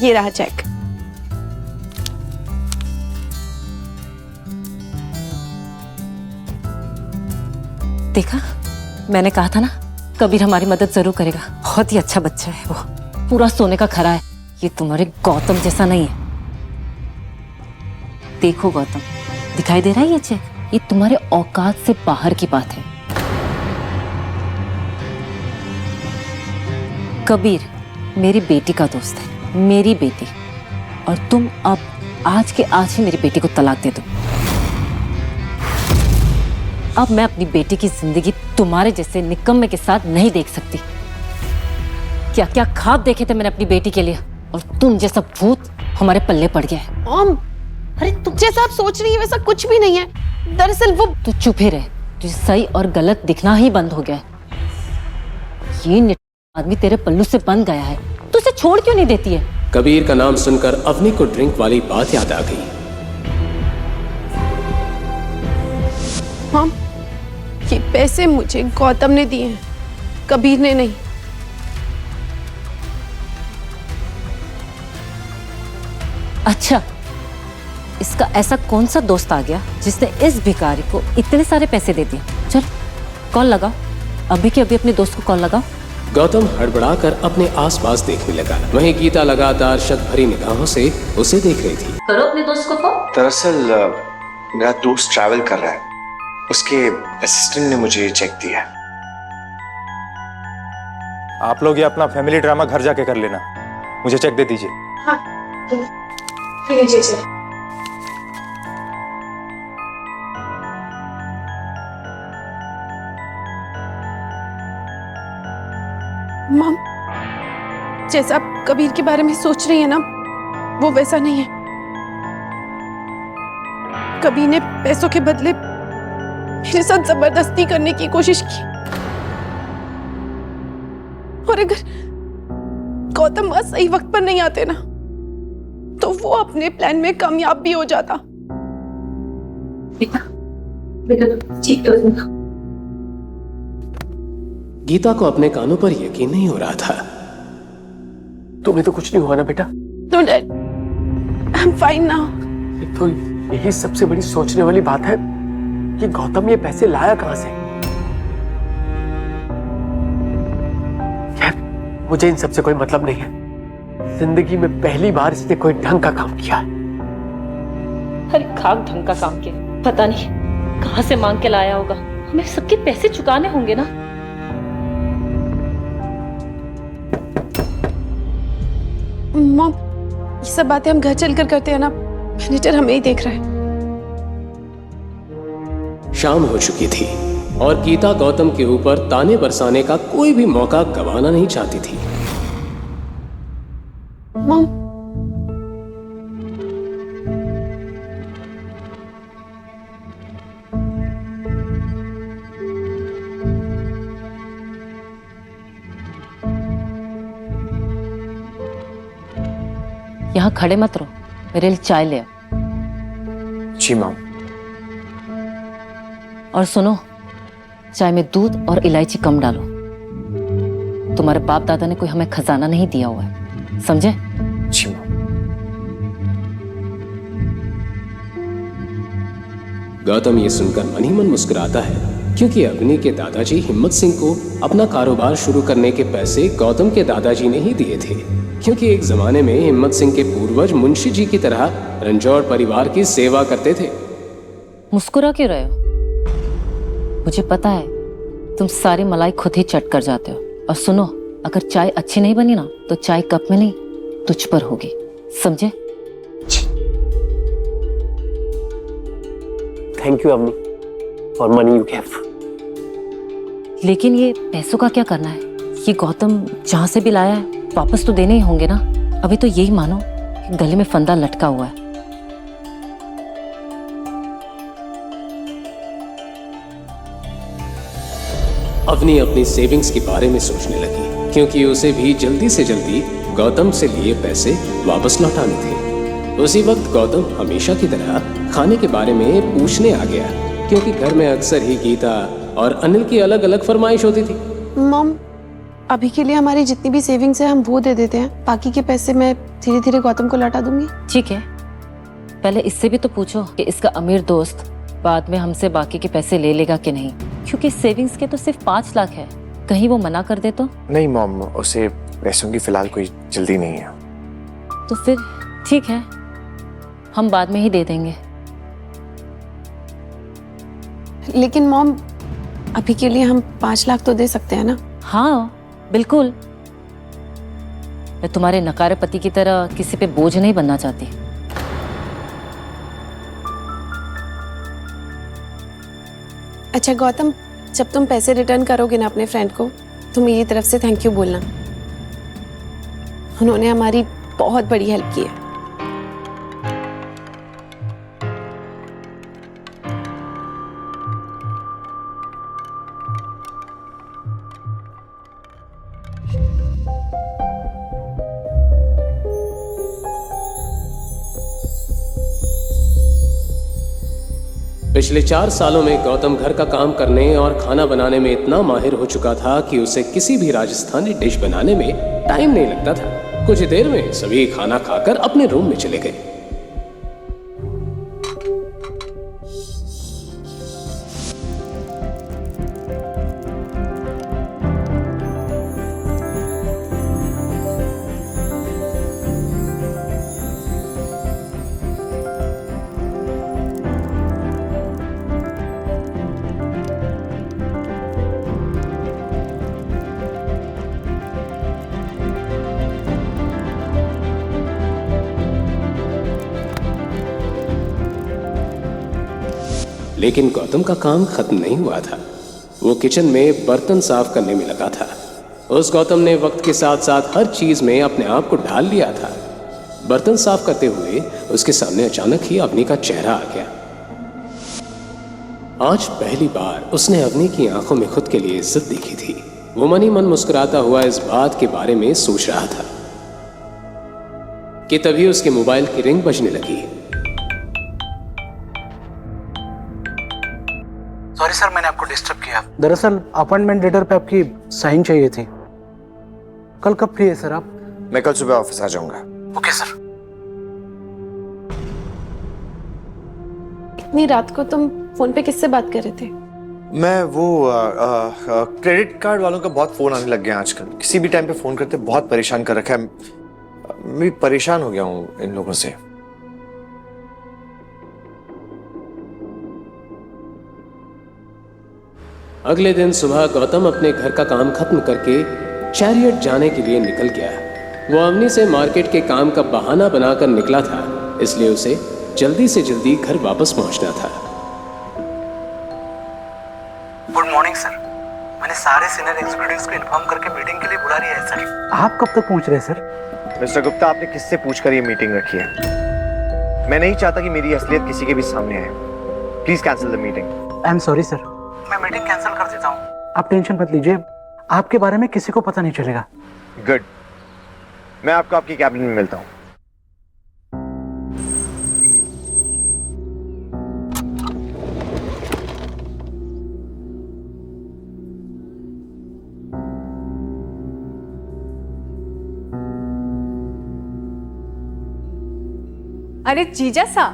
ये रहा चेक। देखा, मैंने कहा था ना, कबीर हमारी मदद जरूर करेगा। बहुत ही अच्छा बच्चा है वो, पूरा सोने का खरा है। ये तुम्हारे गौतम जैसा नहीं है। देखो गौतम, दिखाई दे रहा है ये चेक? ये तुम्हारे औकात से बाहर की बात है। कबीर मेरी बेटी का दोस्त है, मेरी बेटी, और तुम अब आज के आज ही मेरी बेटी को तलाक दे दो। अब मैं अपनी बेटी की जिंदगी तुम्हारे जैसे निकम्मे के साथ नहीं देख सकती। क्या क्या ख्वाब देखे थे मैंने अपनी बेटी के लिए, और तुम जैसा भूत हमारे पल्ले पड़ गया है। मॉम, अरे तुम जैसा आप सोच रही है वैसा कुछ भी नहीं है। दरअसल वो तू चुप ही रहे, तुझे सही और गलत दिखना ही बंद हो गया है। ये आदमी तेरे पल्लू से बंध गया है, तू उसे छोड़ क्यों नहीं देती है? कबीर का नाम सुनकर अवनी को ड्रिंक वाली बात याद आ गई। मॉम, ये पैसे मुझे गौतम ने दिए हैं, कबीर ने नहीं। अच्छा, इसका ऐसा कौन सा दोस्त आ गया जिसने इस भिखारी को इतने सारे पैसे दे दिए? चल कॉल लगाओ, अभी के अभी अपने दोस्त को कॉल लगाओ। गौतम हड़बड़ाकर अपने आसपास देखने लगा। वहीं गीता लगातार शक भरी निगाहों से उसे देख रही थी। करो अपने दोस्त को कॉल। दरअसल मेरा दोस्त ट्रैवल कर रहा है, उसके असिस्टेंट ने मुझे चेक दिया है। आप लोग ये अपना फैमिली ड्रामा घर जाके कर लेना, मुझे चेक दे दीजिए। हाँ, लीजिए चेक। मॉम, जैसा आप कबीर के बारे में सोच रही है ना, वो वैसा नहीं है। कबीर ने पैसों के बदले मेरे साथ जबरदस्ती करने की कोशिश की, और अगर गौतम बस सही वक्त पर नहीं आते ना, तो वो अपने प्लान में कामयाब भी हो जाता। ठीक तो सुना। गीता को अपने कानों पर यकीन नहीं हो रहा था। तुम्हें तो कुछ नहीं हुआ ना बेटा? No dad, I'm fine now. तो यही सबसे बड़ी सोचने वाली बात है कि गौतम ये पैसे लाया कहां से। खैर, मुझे इन सबसे कोई मतलब नहीं है। जिंदगी में पहली बार इसने कोई ढंग का काम किया है। अरे खाक ढंग का काम किया, पता नहीं कहां से मांग के लाया होगा। हमें सबके पैसे चुकाने होंगे ना। मॉम, ये सब बातें हम घर चलकर करते हैं ना, मैनेजर हमें ही देख रहा है। शाम हो चुकी थी और गीता गौतम के ऊपर ताने बरसाने का कोई भी मौका गंवाना नहीं चाहती थी। मॉम, यहाँ खड़े मत रहो, मेरे लिए चाय ले आओ। जी मॉम। और सुनो, चाय में दूध और इलायची कम डालो। तुम्हारे बाप दादा ने कोई हमें खजाना नहीं दिया हुआ है, समझे? गौतम ये सुनकर मन ही मन मुस्कुराता है, क्योंकि अवनी के दादाजी हिम्मत सिंह को अपना कारोबार शुरू करने के पैसे गौतम के दादाजी ने ही दिए थे, क्योंकि एक जमाने में हिम्मत सिंह के पूर्वज मुंशी जी की तरह रंजौर परिवार की सेवा करते थे। मुस्कुरा क्यों रहे हो? मुझे पता है तुम सारी मलाई खुद ही चट कर जाते हो। और सुनो, अगर चाय अच्छी नहीं बनी ना तो चाय कप में नहीं तुझ पर होगी, समझे? Thank you Avani for money you gave. लेकिन ये पैसों का क्या करना है? ये गौतम जहां से भी लाया है वापस तो देने ही होंगे ना। अभी तो यही मानो कि गले में फंदा लटका हुआ है। अवनी अपनी सेविंग्स के बारे में सोचने लगी, क्योंकि उसे भी जल्दी से जल्दी गौतम से लिए पैसे वापस लौटाने थे। उसी वक्त गौतम हमेशा की तरह खाने के बारे में पूछने आ गया, क्योंकि घर में अक्सर ही गीता और अनिल की अलग अलग फरमाइश होती थी। मॉम, अभी के लिए हमारी जितनी भी सेविंग्स है हम वो दे देते हैं, बाकी के पैसे मैं धीरे धीरे गौतम को लौटा दूंगी। ठीक है, पहले इससे भी तो पूछो कि इसका अमीर दोस्त बाद में हमसे बाकी के पैसे ले लेगा कि नहीं, क्योंकि सेविंग्स के तो सिर्फ 5 लाख है। कहीं वो मना कर दे तो? नहीं मॉम, उसे पैसों की फिलहाल कोई जल्दी नहीं है। तो फिर ठीक है, हम बाद में ही दे देंगे। लेकिन मॉम, अभी के लिए हम 5 लाख तो दे सकते हैं ना? हाँ बिल्कुल। मैं तुम्हारे नकारे पति की तरह किसी पे बोझ नहीं बनना चाहती। अच्छा गौतम, जब तुम पैसे रिटर्न करोगे ना अपने फ्रेंड को, तो मेरी तरफ से थैंक यू बोलना। उन्होंने हमारी बहुत बड़ी हेल्प की है। पिछले 4 सालों में गौतम घर का काम करने और खाना बनाने में इतना माहिर हो चुका था कि उसे किसी भी राजस्थानी डिश बनाने में टाइम नहीं लगता था। कुछ ही देर में सभी खाना खाकर अपने रूम में चले गए। लेकिन गौतम का काम खत्म नहीं हुआ था। वो किचन में बर्तन साफ करने में लगा था। उस गौतम ने वक्त के साथ साथ हर चीज में अपने आप को ढाल लिया था। बर्तन साफ करते हुए उसके सामने अचानक ही अवनी का चेहरा आ गया। आज पहली बार उसने अवनी की आंखों में खुद के लिए इज्जत देखी थी। वो मन ही मन मुस्कुराता हुआ इस बात के बारे में सोच रहा था कि तभी उसके मोबाइल की रिंग बजने लगी। सॉरी सर, मैंने आपको डिस्टर्ब किया। दरअसल अपॉइंटमेंट लेटर पे आपकी साइन चाहिए थी। कल कब फ्री है सर आप? मैं कल सुबह ऑफिस आ जाऊंगा। Okay sir. इतनी रात को तुम फोन पे किससे बात कर रहे थे? मैं वो क्रेडिट कार्ड वालों का बहुत फोन आने लग गया आजकल। किसी भी टाइम पे फोन करते, बहुत परेशान कर रखा है। मैं परेशान हो गया हूँ इन लोगों से। अगले दिन सुबह गौतम अपने घर का काम खत्म करके चैरियट जाने के लिए निकल गया। वो अवनी से मार्केट के काम का बहाना बनाकर निकला था, इसलिए उसे जल्दी से जल्दी घर वापस पहुंचना था। Good morning sir. मैंने सारे सीनियर एग्जीक्यूटिव्स को इन्फॉर्म करके मीटिंग के लिए बुला लिया है सर। आप कब तक पहुंच रहे हैं सर? मिस्टर गुप्ता, आपने किससे पूछकर ये मीटिंग रखी है? मैं नहीं चाहता कि मेरी असलियत किसी के भी सामने आए। Please cancel the meeting. I am sorry sir. मैं मीटिंग कैंसिल कर देता हूँ। आप टेंशन मत लीजिए, आपके बारे में किसी को पता नहीं चलेगा। गुड, मैं आपको आपकी कैबिन में मिलता हूँ। अरे जीजा सा,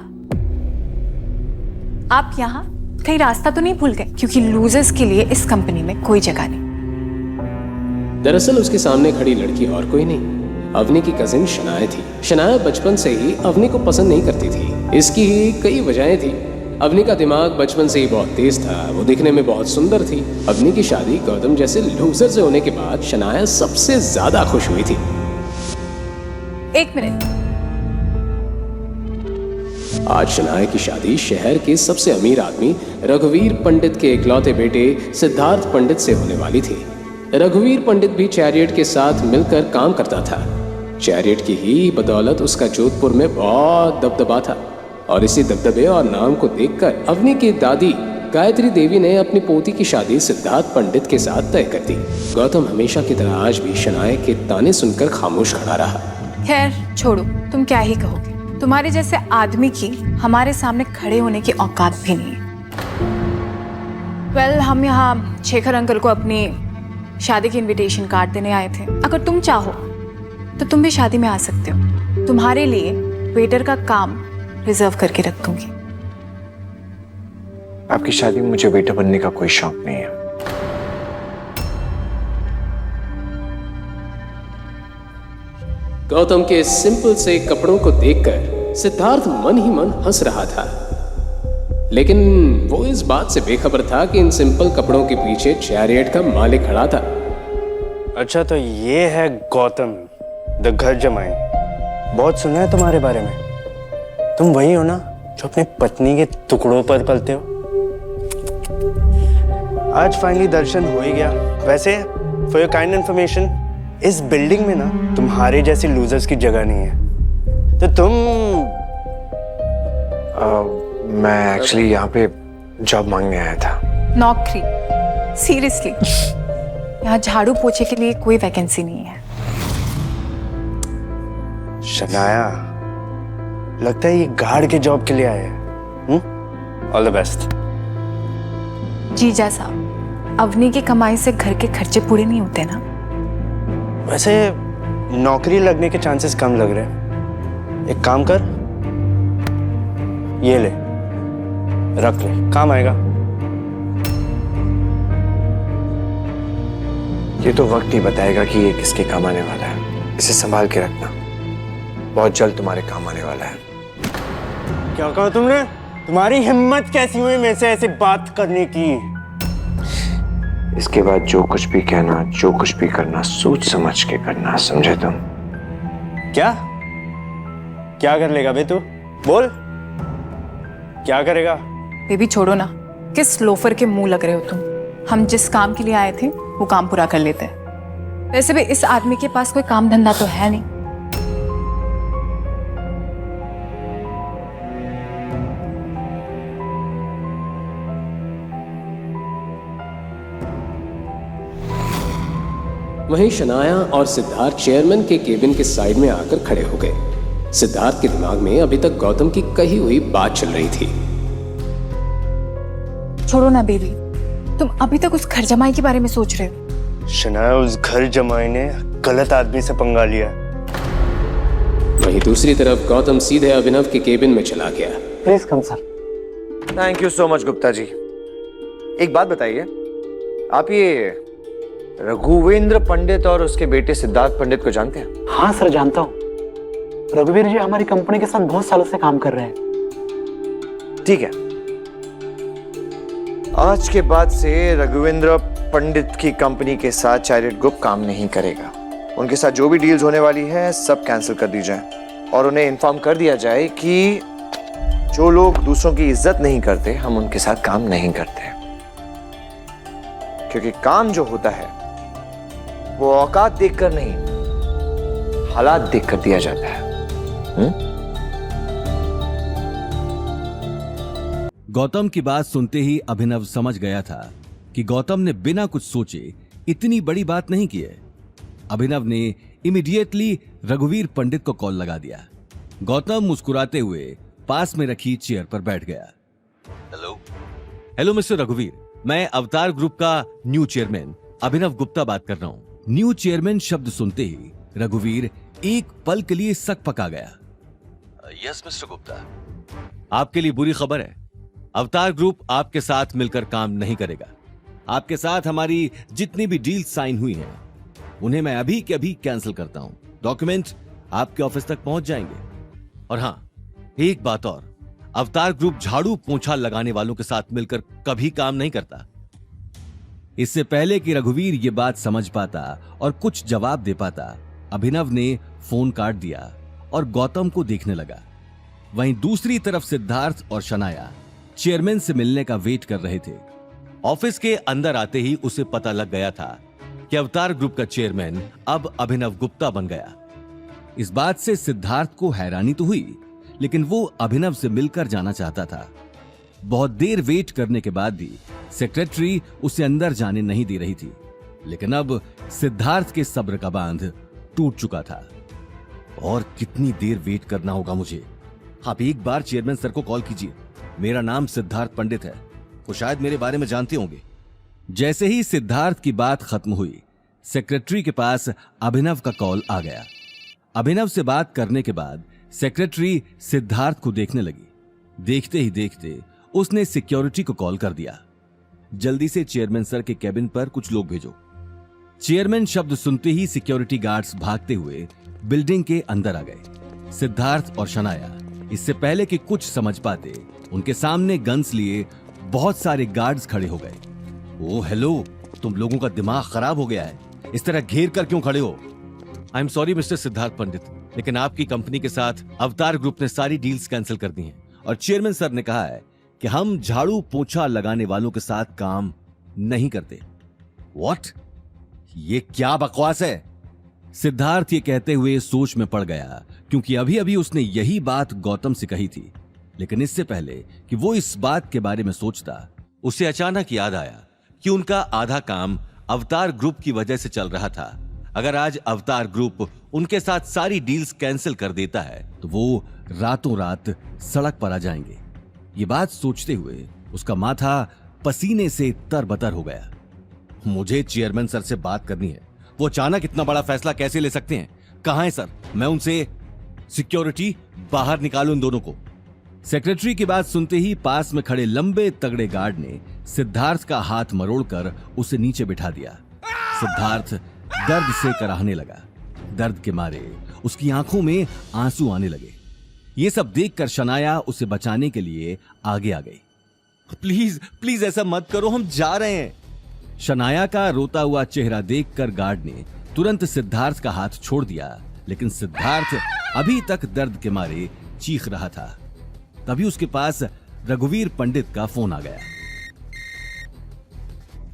आप यहाँ कहीं रास्ता तो नहीं भूल गए? क्योंकि लूजर्स के लिए इस कंपनी में कोई जगह नहीं। दरअसल उसके सामने खड़ी लड़की और कोई नहीं, अवनी की कजिन शनाया थी। शनाया बचपन से ही अवनी को पसंद नहीं करती थी। इसकी ही कई वजहें थी। अवनी का दिमाग बचपन से ही बहुत तेज था, वो दिखने में बहुत सुंदर थी। अवनी की शादी गौतम जैसे लूजर से होने के बाद शनाया सबसे ज्यादा खुश हुई थी। एक मिनट, आज शनाया की शादी शहर के सबसे अमीर आदमी रघुवीर पंडित के इकलौते बेटे सिद्धार्थ पंडित से होने वाली थी। रघुवीर पंडित भी चैरियट के साथ मिलकर काम करता था। चैरियट की ही बदौलत उसका जोधपुर में बहुत दबदबा था और इसी दबदबे और नाम को देखकर अवनी की दादी गायत्री देवी ने अपनी पोती की शादी सिद्धार्थ पंडित के साथ तय कर दी। गौतम हमेशा की तरह आज भी शनाया के ताने सुनकर खामोश खड़ा रहा। खैर छोड़ो, तुम क्या ही कहोगे। तुम्हारे जैसे आदमी की हमारे सामने खड़े होने की औकात भी नहीं है। वेल, हम यहाँ शेखर अंकल को अपनी शादी की इनविटेशन कार्ड देने आए थे। अगर तुम चाहो तो तुम भी शादी में आ सकते हो। तुम्हारे लिए वेटर का काम रिजर्व करके रख दूंगी। आपकी शादी में मुझे वेटर बनने का कोई शौक नहीं है। गौतम के सिंपल से कपड़ों को देखकर सिद्धार्थ मन ही मन हंस रहा था, लेकिन वो इस बात से बेखबर था कि इन सिंपल कपड़ों के पीछे चैरियट का मालिक खड़ा था। अच्छा, तो ये है गौतम द घर जमाई। बहुत सुना है तुम्हारे बारे में। तुम वही हो ना जो अपनी पत्नी के टुकड़ों पर पलते हो। आज फाइनली दर्शन हो ही गया। वैसे फॉर योर काइंड इन्फॉर्मेशन, इस बिल्डिंग में ना तुम्हारे जैसे लूजर्स की जगह नहीं है। तो तुम मैं एक्चुअली यहाँ पे जॉब मांगने आया था। नौकरी? सीरियसली? यहाँ झाड़ू पोछे के लिए कोई वैकेंसी नहीं है। शनाया, लगता है ये गार्ड के जॉब के लिए आए हैं। All the best. जीजा साहब, अवनी की कमाई से घर के खर्चे पूरे नहीं होते ना। वैसे नौकरी लगने के चांसेस कम लग रहे हैं। एक काम कर, ये ले, रख ले, काम आएगा। ये तो वक्त ही बताएगा कि ये किसके काम आने वाला है। इसे संभाल के रखना, बहुत जल्द तुम्हारे काम आने वाला है। क्या कहा तुमने? तुम्हारी हिम्मत कैसी हुई मेरे से ऐसे बात करने की? इसके बाद जो कुछ भी कहना, जो कुछ भी करना, सोच समझ के करना, समझे तुम? क्या क्या कर लेगा बे तू? बोल, क्या करेगा? बेबी छोड़ो ना, किस लोफर के मुंह लग रहे हो तुम। हम जिस काम के लिए आए थे वो काम पूरा कर लेते हैं। वैसे भी इस आदमी के पास कोई काम धंधा तो है नहीं। वहीं शनाया और सिद्धार्थ चेयरमैन के केबिन के साइड में आकर खड़े हो गए। सिद्धार्थ के दिमाग में अभी तक गौतम की कही हुई बात चल रही थी। छोड़ो ना बेबी, तुम अभी तक उस घर जमाई के बारे में सोच रहे हो। शनाया, उस घर जमाई ने गलत आदमी से पंगा लिया। वहीं दूसरी तरफ गौतम सीधे अभिनव के केबिन में चला गया। Please come sir. Thank you so much Gupta ji. एक बात बताइए, आप ये रघुवेंद्र पंडित और उसके बेटे सिद्धार्थ पंडित को जानते हैं? हाँ सर, जानता हूँ। रघुवीर जी हमारी कंपनी के साथ बहुत सालों से काम कर रहे हैं। ठीक है, आज के बाद से रघुवेंद्र पंडित की कंपनी के साथ चैरियट ग्रुप काम नहीं करेगा। उनके साथ जो भी डील्स होने वाली है सब कैंसिल कर दी जाए और उन्हें इन्फॉर्म कर दिया जाए कि जो लोग दूसरों की इज्जत नहीं करते, हम उनके साथ काम नहीं करते। क्योंकि काम जो होता है वो औकात देखकर नहीं, हालात देखकर दिया जाता है। गौतम की बात सुनते ही अभिनव समझ गया था कि गौतम ने बिना कुछ सोचे इतनी बड़ी बात नहीं की है। अभिनव ने इमीडिएटली रघुवीर पंडित को कॉल लगा दिया। गौतम मुस्कुराते हुए पास में रखी चेयर पर बैठ गया। हेलो मिस्टर रघुवीर, मैं अवतार ग्रुप का न्यू चेयरमैन अभिनव गुप्ता बात कर रहा हूँ। न्यू चेयरमैन शब्द सुनते ही रघुवीर एक पल के लिए सक पका गया। Yes mister Gupta. आपके लिए बुरी खबर है, अवतार ग्रुप आपके साथ मिलकर काम नहीं करेगा। आपके साथ हमारी जितनी भी डील साइन हुई हैं, उन्हें मैं अभी के अभी कैंसिल करता हूं। डॉक्यूमेंट आपके ऑफिस तक पहुंच जाएंगे। और हां, एक बात और, अवतार ग्रुप झाड़ू पोंछा लगाने वालों के साथ मिलकर कभी काम नहीं करता। इससे पहले कि रघुवीर ये बात समझ पाता और कुछ जवाब दे पाता, अभिनव ने फोन काट दिया और गौतम को देखने लगा। वहीं दूसरी तरफ सिद्धार्थ और शनाया चेयरमैन से मिलने का वेट कर रहे थे। ऑफिस के अंदर आते ही उसे पता लग गया था कि अवतार ग्रुप का चेयरमैन अब अभिनव गुप्ता बन गया। इस बात से सिद्धार्थ को हैरानी तो हुई, लेकिन वो अभिनव से मिलकर जाना चाहता था। बहुत देर वेट करने के बाद भी सेक्रेटरी उसे अंदर जाने नहीं दे रही थी, लेकिन अब सिद्धार्थ के सब्र का बांध टूट चुका था। और कितनी देर वेट करना होगा मुझे? आप एक बार चेयरमैन सर को कॉल कीजिए। मेरा नाम सिद्धार्थ पंडित है, वो शायद मेरे बारे में जानते होंगे। जैसे ही सिद्धार्थ की बात खत्म हुई, सेक्रेटरी के पास अभिनव का कॉल आ गया। अभिनव से बात करने के बाद सेक्रेटरी सिद्धार्थ को देखने लगी। देखते ही देखते उसने सिक्योरिटी को कॉल कर दिया, जल्दी से चेयरमैन सर के केबिन पर कुछ लोग भेजो। चेयरमैन शब्द सुनते ही सिक्योरिटी गार्ड्स भागते हुए बिल्डिंग के अंदर आ गए। सिद्धार्थ और शनाया इससे पहले कि कुछ समझ पाते, उनके सामने गन्स लिए बहुत सारे गार्ड्स खड़े हो गए। ओ हेलो, तुम लोगों का दिमाग खराब हो गया है, इस तरह घेर कर क्यों खड़े हो? I am sorry mister Siddharth Pandit, लेकिन आपकी कंपनी के साथ अवतार ग्रुप ने सारी डील्स कैंसिल कर दी हैं और चेयरमैन सर ने कहा है कि हम झाड़ू पोछा लगाने वालों के साथ काम नहीं करते। व्हाट? ये क्या बकवास है? सिद्धार्थ ये कहते हुए सोच में पड़ गया, क्योंकि अभी अभी उसने यही बात गौतम से कही थी। लेकिन इससे पहले कि वो इस बात के बारे में सोचता, उसे अचानक याद आया कि उनका आधा काम अवतार ग्रुप की वजह से चल रहा था। अगर आज अवतार ग्रुप उनके साथ सारी डील्स कैंसिल कर देता है तो वो रातों रात सड़क पर आ जाएंगे। ये बात सोचते हुए उसका माथा पसीने से तरबतर हो गया। मुझे चेयरमैन सर से बात करनी है। वो अचानक इतना बड़ा फैसला कैसे ले सकते हैं? कहां है सर? मैं उनसे सिक्योरिटी बाहर निकालूं इन दोनों को। सेक्रेटरी की बात सुनते ही पास में खड़े लंबे तगड़े गार्ड ने सिद्धार्थ का हाथ मरोड़कर उसे नीचे बिठा दिया। सिद्धार्थ दर्द से कराहने लगा। दर्द के मारे उसकी आंखों में आंसू आने लगे। ये सब देखकर शनाया उसे बचाने के लिए आगे आ गई। प्लीज प्लीज ऐसा मत करो, हम जा रहे हैं। शनाया का रोता हुआ चेहरा देखकर गार्ड ने तुरंत सिद्धार्थ का हाथ छोड़ दिया, लेकिन सिद्धार्थ अभी तक दर्द के मारे चीख रहा था। तभी उसके पास रघुवीर पंडित का फोन आ गया।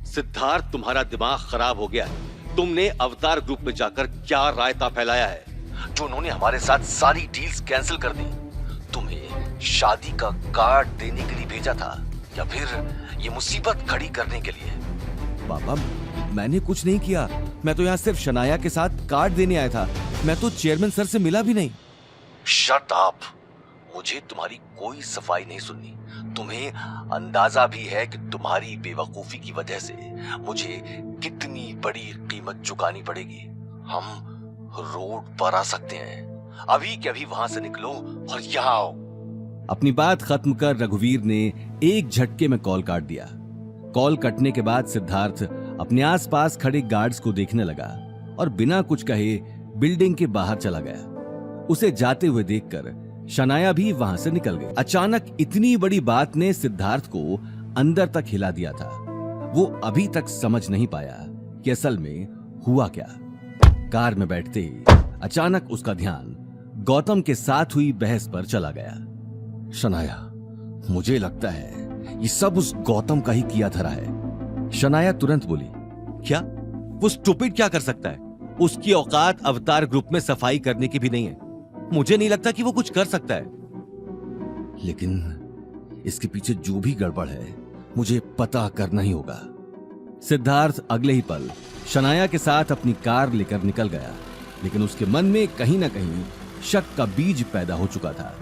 सिद्धार्थ, तुम्हारा दिमाग खराब हो गया है। तुमने अवतार ग्रुप में जाकर क्या रायता फैलाया है, जो उन्होंने हमारे साथ सारी डील्स कैंसिल कर दी। तुम्हें शादी का कार्ड देने के लिए भेजा था या फिर ये मुसीबत खड़ी करने के लिए? बाबा, मैंने कुछ नहीं किया। मैं तो यहाँ सिर्फ शनाया के साथ कार्ड देने आया था। मैं तो चेयरमैन सर से मिला भी नहीं। Shut up! मुझे तुम्हारी कोई सफाई नहीं सुननी। तुम्हें अंदाजा भी है कि तुम्हारी बेवकूफी की वजह से मुझे कितनी बड़ी कीमत चुकानी पड़ेगी। हम रोड पर आ सकते हैं। अभी के अभी वहां से निकलो और यहाँ आओ। अपनी बात खत्म कर रघुवीर ने एक झटके में कॉल काट दिया। कॉल कटने के बाद सिद्धार्थ अपने आसपास खड़े गार्ड्स को देखने लगा और बिना कुछ कहे बिल्डिंग के बाहर चला गया। उसे जाते हुए देखकर शनाया भी वहां से निकल गई। अचानक इतनी बड़ी बात ने सिद्धार्थ को अंदर तक हिला दिया था। वो अभी तक समझ नहीं पाया कि असल में हुआ क्या। कार में बैठते ही अचानक उसका ध्यान गौतम के साथ हुई बहस पर चला गया। शनाया, मुझे लगता है ये सब उस गौतम का ही किया धरा है। शनाया तुरंत बोली, क्या? वो स्टूपिड क्या कर सकता है? उसकी औकात अवतार ग्रुप में सफाई करने की भी नहीं है। मुझे नहीं लगता कि वो कुछ कर सकता है। लेकिन इसके पीछे जो भी गड़बड़ है, मुझे पता करना ही होगा। सिद्धार्थ अगले ही पल शनाया के साथ अपनी कार लेकर निकल गया, लेकिन उसके मन में कहीं ना कहीं शक का बीज पैदा हो चुका था।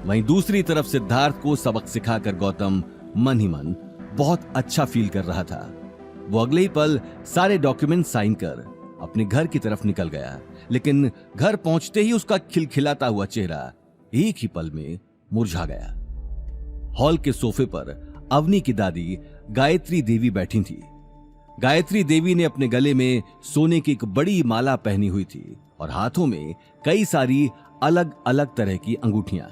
वहीं दूसरी तरफ सिद्धार्थ को सबक सिखाकर गौतम मन ही मन बहुत अच्छा फील कर रहा था। वो अगले ही पल सारे डॉक्यूमेंट साइन कर अपने घर की तरफ निकल गया, लेकिन घर पहुंचते ही उसका खिलखिलाता हुआ चेहरा एक ही पल में मुरझा गया। हॉल के सोफे पर अवनी की दादी गायत्री देवी बैठी थी। गायत्री देवी ने अपने गले में सोने की एक बड़ी माला पहनी हुई थी और हाथों में कई सारी अलग अलग तरह की अंगूठियां।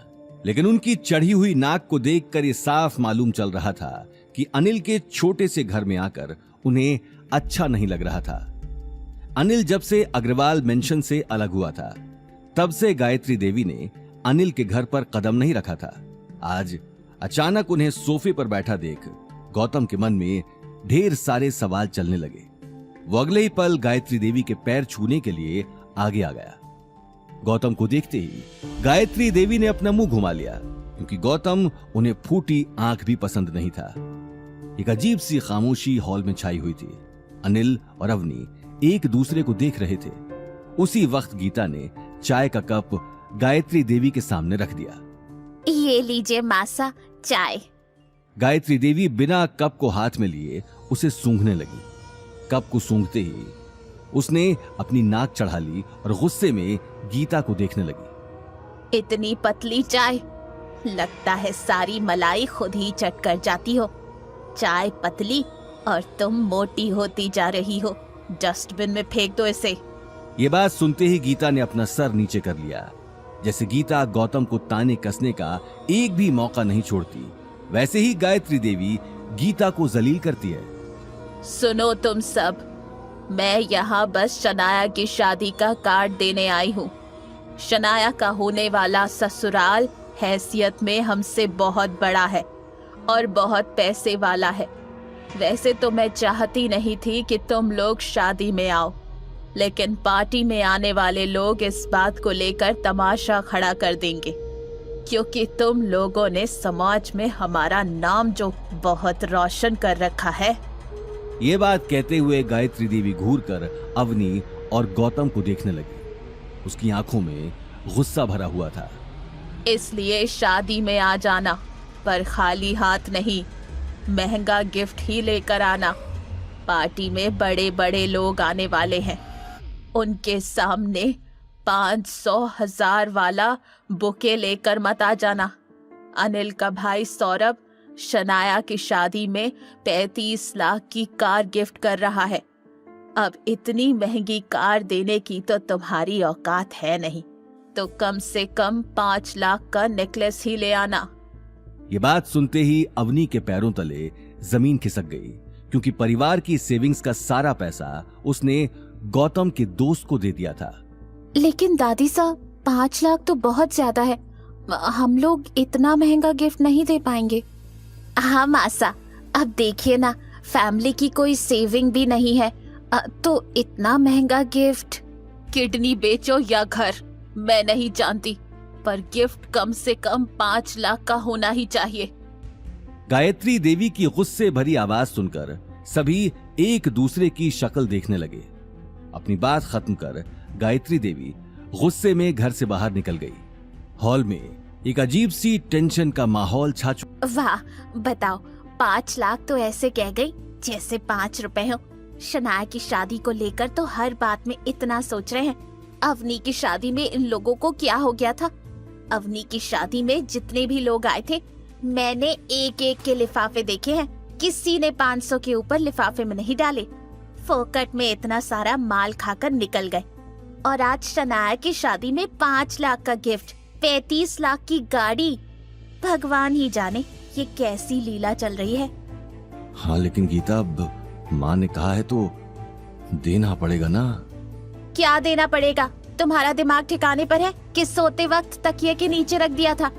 लेकिन उनकी चढ़ी हुई नाक को देखकर यह साफ मालूम चल रहा था कि अनिल के छोटे से घर में आकर उन्हें अच्छा नहीं लग रहा था। अनिल जब से अग्रवाल मेंशन से अलग हुआ था तब से गायत्री देवी ने अनिल के घर पर कदम नहीं रखा था। आज अचानक उन्हें सोफे पर बैठा देख गौतम के मन में ढेर सारे सवाल चलने लगे। वो अगले ही पल गायत्री देवी के पैर छूने के लिए आगे आ गया। गौतम को देखते ही गायत्री देवी ने अपना मुंह घुमा लिया, क्योंकि गौतम उन्हें फूटी आंख भी पसंद नहीं था। एक अजीब सी खामोशी हॉल में छाई हुई थी। अनिल और अवनी एक दूसरे को देख रहे थे। उसी वक्त गीता ने चाय का कप गायत्री देवी के सामने रख दिया। ये लीजिए मासा चाय। गायत्री देवी बिना कप को हाथ में लिए उसे सूंघने लगी। कप को सूंघते ही उसने अपनी नाक चढ़ा ली और गुस्से में गीता को देखने लगी। इतनी पतली चाय, लगता है सारी मलाई खुद ही चट कर जाती हो। चाय पतली और तुम मोटी होती जा रही हो। डस्टबिन में फेंक दो इसे। ये बात सुनते ही गीता ने अपना सर नीचे कर लिया। जैसे गीता गौतम को ताने कसने का एक भी मौका नहीं छोड़ती, वैसे ही गायत्री देवी गीता को जलील करती है। सुनो तुम सब, मैं यहाँ बस शनाया की शादी का कार्ड देने आई हूँ। शनाया का होने वाला ससुराल हैसियत में हमसे बहुत बड़ा है और बहुत पैसे वाला है। वैसे तो मैं चाहती नहीं थी कि तुम लोग शादी में आओ, लेकिन पार्टी में आने वाले लोग इस बात को लेकर तमाशा खड़ा कर देंगे, क्योंकि तुम लोगों ने समाज में हमारा नाम जो बहुत रोशन कर रखा है। ये बात कहते हुए गायत्री देवी घूरकर अवनी और गौतम को देखने लगी। उसकी आंखों में गुस्सा भरा हुआ था। इसलिए शादी में आ जाना, पर खाली हाथ नहीं, महंगा गिफ्ट ही लेकर आना। पार्टी में बड़े बड़े लोग आने वाले हैं, उनके सामने 500,000 वाला बुके लेकर मत आ जाना। अनिल का भाई सौरभ शनाया की शादी में 35 लाख की कार गिफ्ट कर रहा है। अब इतनी महंगी कार देने की तो तुम्हारी औकात है नहीं, तो कम से कम 5 लाख का नेकलेस ही ले आना। ये बात सुनते ही अवनी के पैरों तले जमीन खिसक गई, क्योंकि परिवार की सेविंग्स का सारा पैसा उसने गौतम के दोस्त को दे दिया था। लेकिन दादी साहब, 5 लाख तो बहुत ज्यादा है। हम लोग इतना महंगा गिफ्ट नहीं दे पाएंगे। हाँ मासा, अब देखिए ना, फैमिली की कोई सेविंग भी नहीं है, तो इतना महंगा गिफ्ट। किडनी बेचो या घर, मैं नहीं जानती, पर गिफ्ट कम से कम 5 लाख का होना ही चाहिए। गायत्री देवी की गुस्से भरी आवाज सुनकर सभी एक दूसरे की शक्ल देखने लगे। अपनी बात खत्म कर गायत्री देवी गुस्से में घर से बाहर निकल गई। हॉल में एक अजीब सी टेंशन का माहौल छा चुका। वाह, बताओ, 5 लाख तो ऐसे कह गई जैसे 5 रुपए हो। शनाया की शादी को लेकर तो हर बात में इतना सोच रहे हैं। अवनी की शादी में इन लोगों को क्या हो गया था? अवनी की शादी में जितने भी लोग आए थे, मैंने एक एक के लिफाफे देखे हैं। किसी ने 500 के ऊपर लिफाफे में नहीं डाले। फोकट में इतना सारा माल खाकर निकल गए। और आज शनाया की शादी में 5 लाख का गिफ्ट, 35 लाख की गाड़ी। भगवान ही जाने ये कैसी लीला चल रही है। हाँ, लेकिन गीता, अब माँ ने कहा है तो देना पड़ेगा ना। क्या देना पड़ेगा? तुम्हारा दिमाग ठिकाने पर है कि सोते वक्त तकिए के नीचे रख दिया था?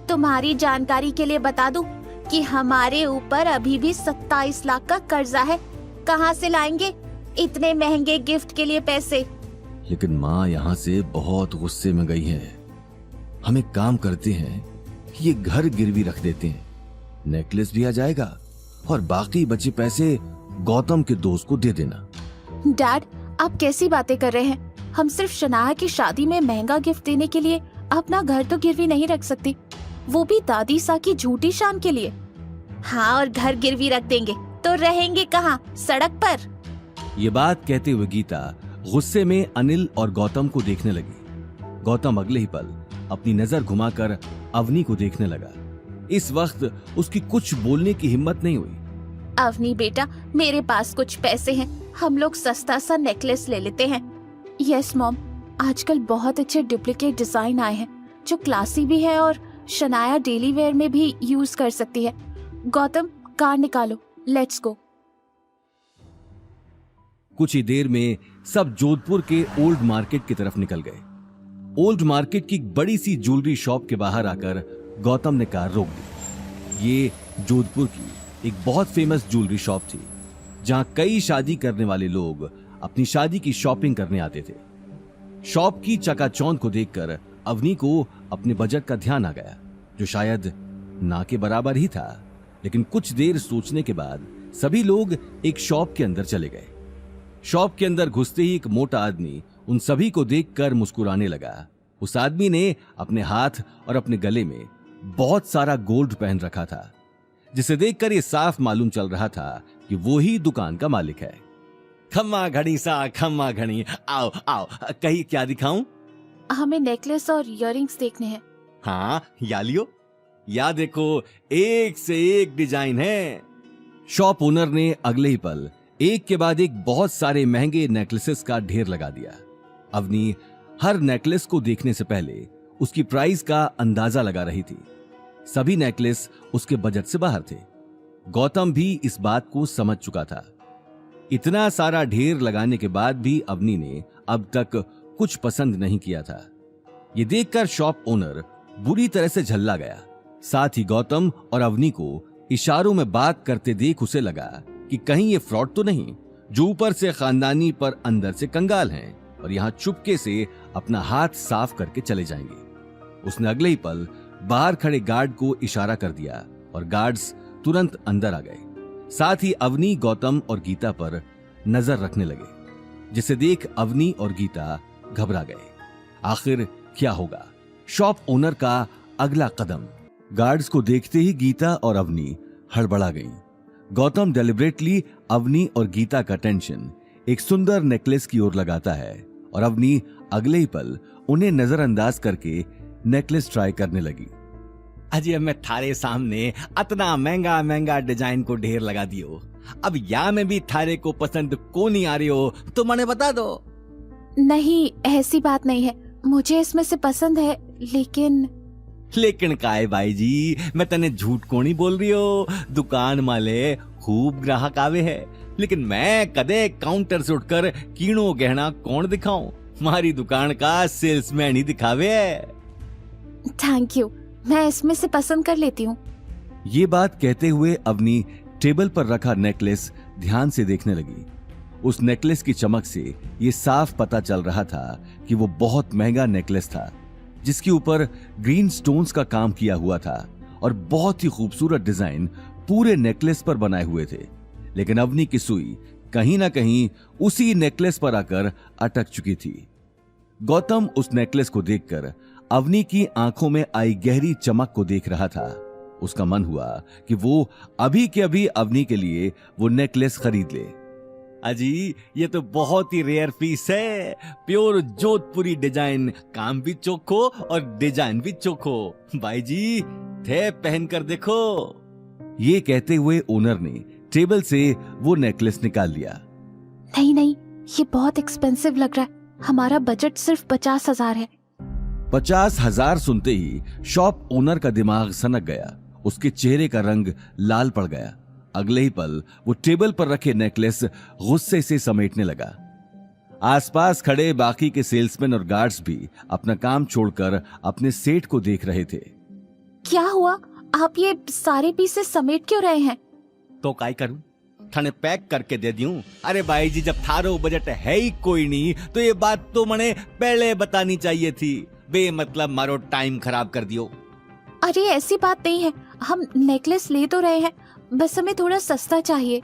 तुम्हारी जानकारी के लिए बता दूं कि हमारे ऊपर अभी भी 27 लाख का कर्जा है। कहाँ से लाएंगे इतने महंगे गिफ्ट के लिए पैसे? लेकिन माँ यहाँ से बहुत गुस्से में गई है। हम एक काम करते हैं, ये घर गिरवी रख देते हैं, नेकलेस भी आ जाएगा और बाकी बचे पैसे गौतम के दोस्त को दे देना। डैड, आप कैसी बातें कर रहे हैं? हम सिर्फ शनाया की शादी में महंगा गिफ्ट देने के लिए अपना घर तो गिरवी नहीं रख सकती, वो भी दादी सा की झूठी शान के लिए। हाँ, और घर गिरवी रख देंगे तो रहेंगे कहाँ? सड़क पर। ये बात कहते हुए गीता गुस्से में अनिल और गौतम को देखने लगी। गौतम अगले ही पल अपनी नजर घुमाकर अवनी को देखने लगा। इस वक्त उसकी कुछ बोलने की हिम्मत नहीं हुई। अवनी बेटा, मेरे पास कुछ पैसे हैं, हम लोग सस्ता सा नेकलेस ले लेते हैं। यस मॉम, आजकल बहुत अच्छे डुप्लीकेट डिजाइन आए हैं जो क्लासी भी है और शनाया डेली वेयर में भी यूज कर सकती है। गौतम, कार निकालो, लेट्स गो। कुछ ही देर में सब जोधपुर के ओल्ड मार्केट की तरफ निकल गए। ओल्ड मार्केट की बड़ी सी ज्वेलरी शॉप के बाहर आकर गौतम ने कार रोक दी। ये जोधपुर की एक बहुत फेमस ज्वेलरी शॉप थी, जहां कई शादी करने वाले लोग अपनी शादी की शॉपिंग करने आते थे। शॉप की चकाचौंध को देखकर अवनी को अपने बजट का ध्यान आ गया, जो शायद ना के बराबर ही था। लेकिन कुछ देर सोचने के बाद सभी लोग एक शॉप के अंदर चले गए। शॉप के अंदर घुसते ही एक मोटा आदमी उन सभी को देखकर मुस्कुराने लगा। उस आदमी ने अपने हाथ और अपने गले में बहुत सारा गोल्ड पहन रखा था, जिसे देखकर ये साफ मालूम चल रहा था कि वो ही दुकान का मालिक है। खम्मा घड़ी सा खम्मा घड़ी, आओ आओ, कहीं क्या दिखाऊं? हमें नेकलेस और इयररिंग्स देखने हैं। हाँ, या लियो, या देखो, एक से एक डिजाइन है। शॉप ओनर ने अगले ही पल एक के बाद एक बहुत सारे महंगे नेकलेसेस का ढेर लगा दिया। अवनी हर नेकलेस को देखने से पहले उसकी प्राइस का अंदाजा लगा रही थी। सभी नेकलेस उसके बजट से बाहर थे। गौतम भी इस बात को समझ चुका था। इतना सारा ढेर लगाने के बाद भी अवनी ने अब तक कुछ पसंद नहीं किया था। ये देखकर शॉप ओनर बुरी तरह से झल्ला गया। साथ ही गौतम और अवनी को इशारों में बात करते देख उसे लगा कि कहीं ये फ्रॉड तो नहीं, जो ऊपर से खानदानी पर अंदर से कंगाल हैं और यहां चुपके से अपना हाथ साफ करके चले जाएंगे। उसने अगले ही पल बाहर खड़े गार्ड को इशारा कर दिया और गार्ड्स तुरंत अंदर आ गए। साथ ही अवनी, गौतम और गीता पर नजर रखने लगे, जिसे देख अवनी और गीता घबरा गए। आखिर क्या होगा? शॉप ओनर का अगला कदम। गार्ड्स को देखते ही गीता और अवनी हड़बड़ा गईं। गौतम डेलिब्रेटली अवनी और गीता का टेंशन एक सुंदर नेकलेस की ओर लगाता है और अवनी अगले ही पल उन्हें नजरअंदाज करके नेकलेस ट्राई करने लगी। अजय, मैं थारे सामने इतना महंगा महंगा डिजाइन को ढेर लगा दियो, अब या में भी थारे को पसंद को नहीं आ रही हो तो मने बता दो। नहीं, ऐसी बात नहीं है, मुझे इसमें से पसंद है, लेकिन का है भाई जी, मैं तने झूठ को नहीं बोल रही हो। दुकान माले खूब ग्राहक आवे है, लेकिन मैं कदे काउंटर से उठकर कीणो गहना कौन दिखाऊं? हमारी दुकान का सेल्समैन ही दिखावे है। थैंक यू, मैं इसमें से पसंद कर लेती हूँ। ये बात कहते हुए अवनी टेबल पर रखा नेकलेस ध्यान से देखने लगी। उस नेकलेस की चमक से ये साफ पता चल रहा था कि वो बहुत महंगा नेकलेस था, जिसके ऊपर ग्रीन स्टोन्स का काम किया हुआ था और बहुत ही खूबसूरत डिजाइन पूरे नेकलेस पर बनाए हुए थे। लेकिन अवनी की सुई कहीं ना कहीं उसी नेकलेस पर आकर अटक चुकी थी। गौतम उस नेकलेस को देखकर अवनी की आंखों में आई गहरी चमक को देख रहा था। उसका मन हुआ कि वो अभी के अभी अवनी के लिए वो नेकलेस खरीद ले। अजी, ये तो बहुत ही रेयर पीस है, प्योर जोधपुरी डिजाइन, काम भी चोखो और डिजाइन भी चोखो। भाई जी, थे पहन कर देखो। ये कहते हुए ओनर ने टेबल से वो नेकलेस निकाल लिया। नहीं नहीं, ये बहुत एक्सपेंसिव लग रहा है, हमारा बजट सिर्फ 50,000 है। 50,000 सुनते ही शॉप ओनर का दिमाग सनक गया। उसके चेहरे का रंग लाल पड़ गया। अगले ही पल वो टेबल पर रखे नेकलेस गुस्से से समेटने लगा। आसपास खड़े बाकी के सेल्समैन और गार्ड्स भी अपना काम छोड़कर अपने सेठ को देख रहे थे। क्या हुआ? आप ये सारे पीसेस समेट क्यों रहे हैं? तो काय करूं, थाने पैक करके दे दूं। अरे भाई जी, जब थारो बजट है ही कोई नहीं तो ये बात तो मने पहले बतानी चाहिए थी। बेमतलब मारो टाइम खराब कर दियो। अरे ऐसी बात नहीं है, हम नेकलेस ले तो रहे हैं, बस हमें थोड़ा सस्ता चाहिए।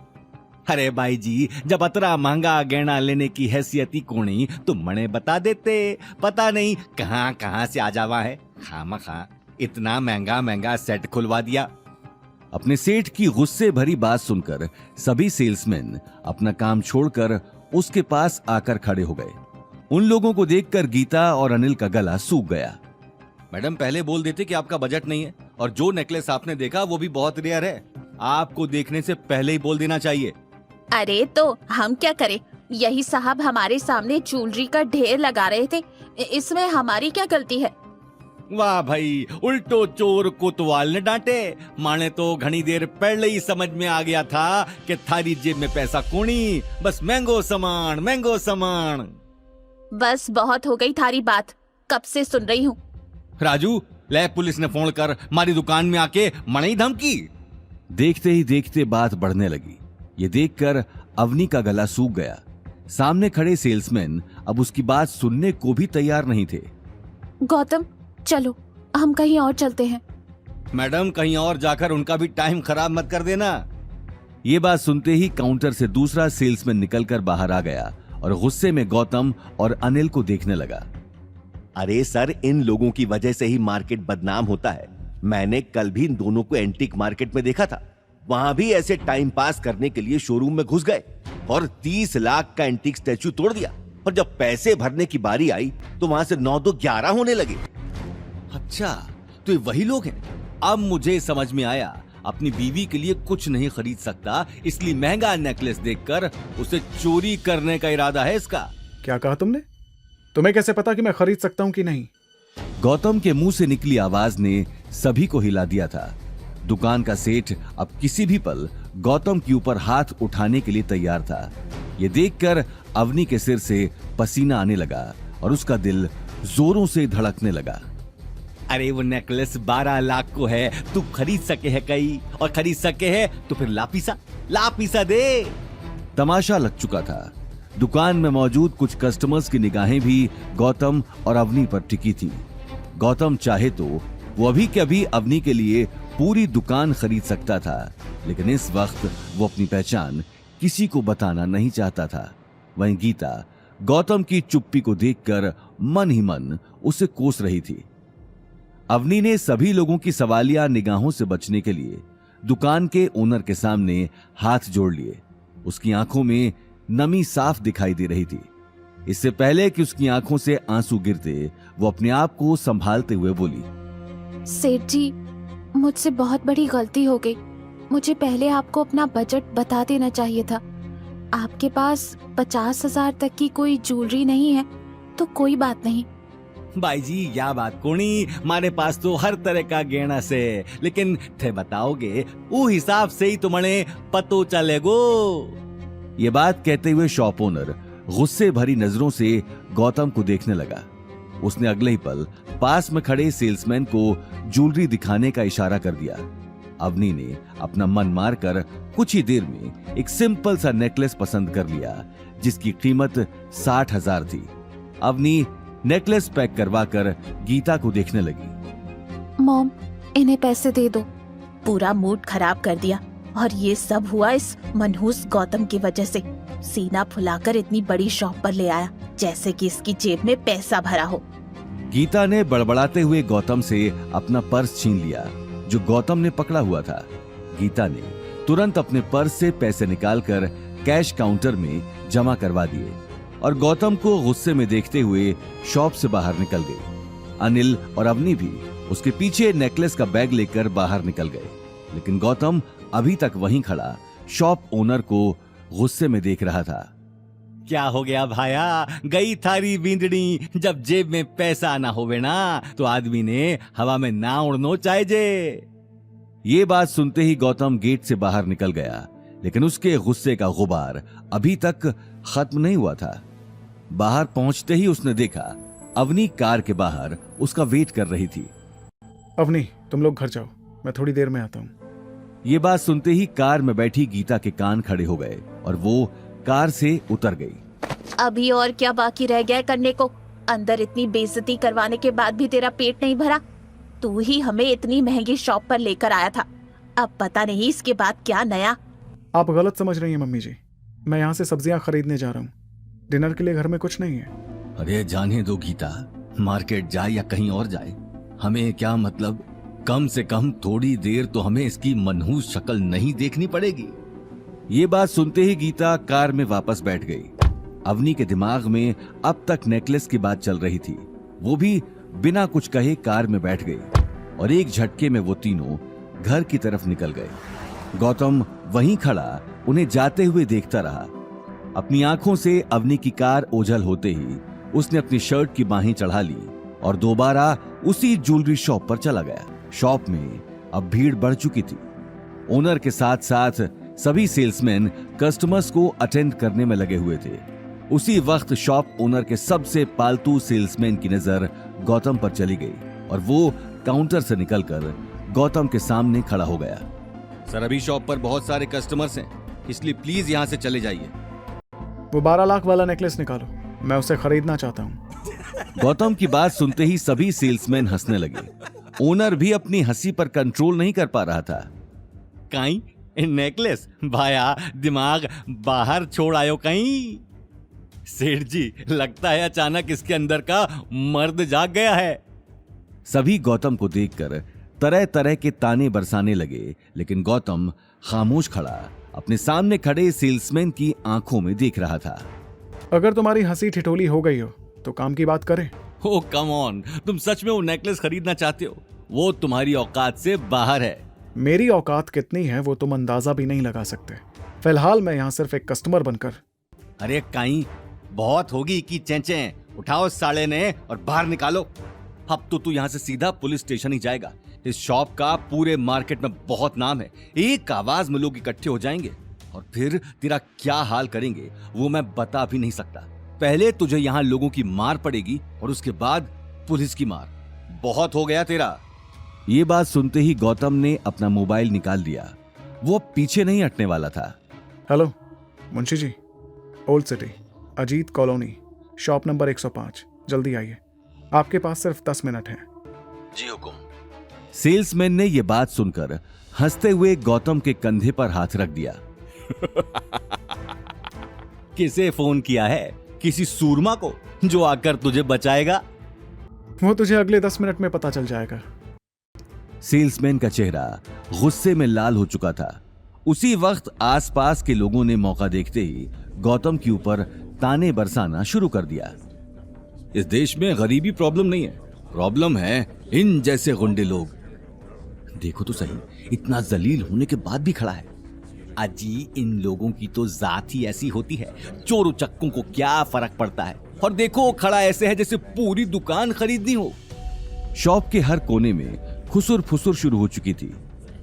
अरे भाई जी, जब अतरा महंगा गहना लेने की हैसियत ही कोनी तो मने बता देते। पता नहीं कहां कहां से आ जावा है, खामखा इतना महंगा महंगा सेट खुलवा दिया। अपने सेठ की गुस्से भरी बात सुनकर सभी सेल्समैन अपना काम छोड़कर उसके पास आकर खड़े हो गए। उन लोगों को देखकर गीता और अनिल का गला सूख गया। मैडम पहले बोल देते कि आपका बजट नहीं है, और जो नेकलेस आपने देखा वो भी बहुत रेयर है। आपको देखने से पहले ही बोल देना चाहिए। अरे तो हम क्या करें, यही साहब हमारे सामने ज्वेलरी का ढेर लगा रहे थे, इसमें हमारी क्या गलती है? वाह भाई, उल्टो चोर कोतवाल ने डांटे। माने तो घनी देर पहले ही समझ में आ गया था कि थारी जेब में पैसा कोनी, बस महंगो सामान। बस बहुत हो गई थारी बात, कब से सुन रही हूँ। राजू, ले पुलिस ने फोन कर हमारी दुकान में आके मनाई धमकी। देखते ही देखते बात बढ़ने लगी। ये देखकर अवनी का गला सूख गया। सामने खड़े सेल्समैन अब उसकी बात सुनने को भी तैयार नहीं थे। गौतम चलो, हम कहीं और चलते हैं। मैडम, कहीं और जाकर उनका भी टाइम खराब मत कर देना। ये बात सुनते ही काउंटर से दूसरा सेल्समैन निकलकर बाहर आ गया और गुस्से में गौतम और अनिल को देखने लगा। अरे सर, इन लोगों की वजह से ही मार्केट बदनाम होता है। मैंने कल भी इन दोनों को एंटीक मार्केट में देखा था। वहां भी ऐसे टाइम पास करने के लिए शोरूम में घुस गए और 30 लाख का एंटीक स्टैचू तोड़ दिया, और जब पैसे भरने की बारी आई तो वहां से 9 2 11 होने लगे। अच्छा, तो ये वही लोग हैं। अब मुझे समझ में आया, अपनी बीवी के लिए कुछ नहीं खरीद सकता, इसलिए महंगा नेकलेस देखकर उसे चोरी करने का इरादा है इसका। क्या कहा तुमने? तुम्हें कैसे पता कि मैं खरीद सकता हूं कि नहीं? गौतम के मुंह से निकली आवाज ने सभी को हिला दिया था। दुकान का सेठ अब किसी भी पल गौतम के ऊपर हाथ उठाने के लिए तैयार था। ये देखकर अवनी के सिर से पसीना आने लगा और उसका दिल जोरों से धड़कने लगा। अरे वो नेकलेस 12 लाख को है, तू खरीद सके है कई, और खरीद सके है तो फिर लापीसा दे। तमाशा लग चुका था। दुकान में मौजूद कुछ कस्टमर्स की निगाहें भी गौतम और अवनी पर टिकी थी। गौतम चाहे तो वो अभी के अभी अवनी के लिए पूरी दुकान खरीद सकता था, लेकिन इस वक्त वो अपनी पहचान किसी को बताना नहीं चाहता था। वहीं गीता गौतम की चुप्पी को देखकर मन ही मन उसे कोस रही थी। अवनी ने सभी लोगों की सवालिया निगाहों से बचने के लिए दुकान के ओनर के सामने हाथ जोड़ लिए। उसकी आंखों में नमी साफ दिखाई दे रही थी। इससे पहले कि उसकी आंखों से आंसू गिरते, वो अपने आप को संभालते हुए बोली, सेठ जी, मुझसे बहुत बड़ी गलती हो गई। मुझे पहले आपको अपना बजट बता देना चाहिए था। आपके पास 50,000 तक की कोई ज्वेलरी नहीं है तो कोई बात नहीं। भाई जी, या बात कोनी, हमारे पास तो हर तरह का गहना से, लेकिन थे बताओगे वो हिसाब से ही तुम्हें पतो चलेगो। ये बात कहते हुए शॉप ओनर गुस्से भरी नजरों से गौतम को देखने लगा। उसने अगले ही पल पास में खड़े सेल्समैन को ज्वेलरी दिखाने का इशारा कर दिया। अवनी ने अपना मन मारकर कुछ ही देर में एक सिंपल सा नेकलेस पसंद कर लिया, जिसकी कीमत 60,000 थी। अवनी नेकलेस पैक करवाकर गीता को देखने लगी। मॉम, इन्हें पैसे दे दो। पूरा मूड खराब कर दिया, और ये सब हुआ इस मनहूस गौतम की वजह से। सीना फुलाकर इतनी बड़ी शॉप पर ले आया, जैसे कि इसकी जेब में पैसा भरा हो। गीता ने बड़बड़ाते हुए गौतम से अपना पर्स छीन लिया, जो गौतम ने पकड़ा हुआ था। गीता ने तुरंत अपने पर्स से पैसे निकालकर कैश काउंटर में जमा करवा दिए और गौतम को गुस्से में देखते हुए शॉप से बाहर निकल गई। अनिल और अवनी भी उसके पीछे नेकलेस का बैग लेकर बाहर निकल गए, लेकिन गौतम अभी तक वहीं खड़ा शॉप ओनर को गुस्से में देख रहा था। क्या हो गया भाया, गई थारी बींदड़ी। जब जेब में पैसा ना होवे ना तो आदमी ने हवा में ना उड़नो चाहिए। ये बात सुनते ही गौतम गेट से बाहर निकल गया, लेकिन उसके गुस्से का गुबार अभी तक खत्म नहीं हुआ था। बाहर पहुंचते ही उसने देखा अवनी कार के बाहर उसका वेट कर रही थी। अवनी, तुम लोग घर जाओ, मैं थोड़ी देर में आता हूँ। ये बात सुनते ही कार में बैठी गीता के कान खड़े हो गए और वो कार से उतर गई। अभी और क्या बाकी रह गया है करने को? अंदर इतनी बेइज्जती करवाने के बाद भी तेरा पेट नहीं भरा? तू ही हमें इतनी महंगी शॉप पर लेकर आया था, अब पता नहीं इसके बाद क्या नया। आप गलत समझ रही हैं मम्मी जी। मैं यहाँ से सब्जियां खरीदने जा रहा हूँ। डिनर के लिए घर में कुछ नहीं है। अरे जाने दो गीता, मार्केट जाए या कहीं और जाए, हमें क्या मतलब। कम से कम थोड़ी देर तो हमें इसकी मनहूस शक्ल नहीं देखनी पड़ेगी। ये बात सुनते ही गीता कार में वापस बैठ गई। अवनी के दिमाग में अब तक नेकलेस की बात चल रही थी, वो भी बिना कुछ कहे कार में बैठ गई और एक झटके में वो तीनों घर की तरफ निकल गए। गौतम वहीं खड़ा उन्हें जाते हुए देखता रहा। अपनी आंखों से अवनी की कार ओझल होते ही उसने अपनी शर्ट की बाहें चढ़ा ली और दोबारा उसी ज्वेलरी शॉप पर चला गया। शॉप में अब भीड़ बढ़ चुकी थी। ओनर के साथ साथ सभी सेल्समैन कस्टमर्स को अटेंड करने में लगे हुए थे। उसी वक्त शॉप ओनर के सबसे पालतू सेल्समैन की नजर गौतम पर चली गई और वो काउंटर से निकलकर गौतम के सामने खड़ा हो गया। सर, अभी शॉप पर बहुत सारे कस्टमर्स हैं, इसलिए प्लीज यहाँ से चले जाइए। वो 12 लाख वाला नेकलेस निकालो, मैं उसे खरीदना चाहता हूँ। गौतम की बात सुनते ही सभी सेल्समैन हंसने लगे। ओनर भी अपनी हंसी पर कंट्रोल नहीं कर पा रहा था। काई नेकलेस भाया, दिमाग बाहर छोड़ आयो कहीं। सेठ जी, लगता है अचानक इसके अंदर का मर्द जाग गया है। सभी गौतम को देखकर तरह तरह के ताने बरसाने लगे, लेकिन गौतम खामोश खड़ा अपने सामने खड़े सेल्समैन की आंखों में देख रहा था। अगर तुम्हारी हंसी ठिठोली हो गई हो तो काम की बात करें। ओ कम ऑन, तुम सच में वो नेकलेस खरीदना चाहते हो? वो तुम्हारी औकात से बाहर है। मेरी औकात कितनी है वो तुम अंदाजा भी नहीं लगा सकते। फिलहाल मैं यहाँ सिर्फ एक कस्टमर बनकर। अरे काई, बहुत होगी की चेंचे। उठाओ साले ने और बाहर निकालो। अब तो तू यहाँ से सीधा पुलिस स्टेशन ही जाएगा। इस शॉप का पूरे मार्केट में बहुत नाम है। एक आवाज में लोग इकट्ठे हो जाएंगे और फिर तेरा क्या हाल करेंगे वो मैं बता भी नहीं सकता। पहले तुझे यहाँ लोगों की मार पड़ेगी और उसके बाद पुलिस की मार। बहुत हो गया तेरा। ये बात सुनते ही गौतम ने अपना मोबाइल निकाल लिया। वो पीछे नहीं हटने वाला था। Hello Munshi ji, old city, Ajit colony, shop number 105, जल्दी आइए, आपके पास सिर्फ 10 मिनट हैं। जी हुकुम। सेल्समैन ने यह बात सुनकर हंसते हुए गौतम के कंधे पर हाथ रख दिया। किसे फोन किया है? किसी सूरमा को जो आकर तुझे बचाएगा? वो तुझे अगले 10 मिनट में पता चल जाएगा। सेल्समैन का चेहरा गुस्से में लाल हो चुका था। उसी वक्त आसपास के लोगों ने मौका देखते ही गौतम के ऊपर ताने बरसाना शुरू कर दिया। इस देश में गरीबी प्रॉब्लम नहीं है, प्रॉब्लम है इन जैसे गुंडे लोग। देखो तो सही, इतना जलील होने के बाद भी खड़ा है। अजी, इन लोगों की तो जात ही ऐसी होती है। चोर उचक्कों को क्या फर्क पड़ता है? और देखो, खड़ा ऐसे है जैसे पूरी दुकान खरीदनी हो। शॉप के हर कोने में खुसुर फुसुर शुरू हो चुकी थी।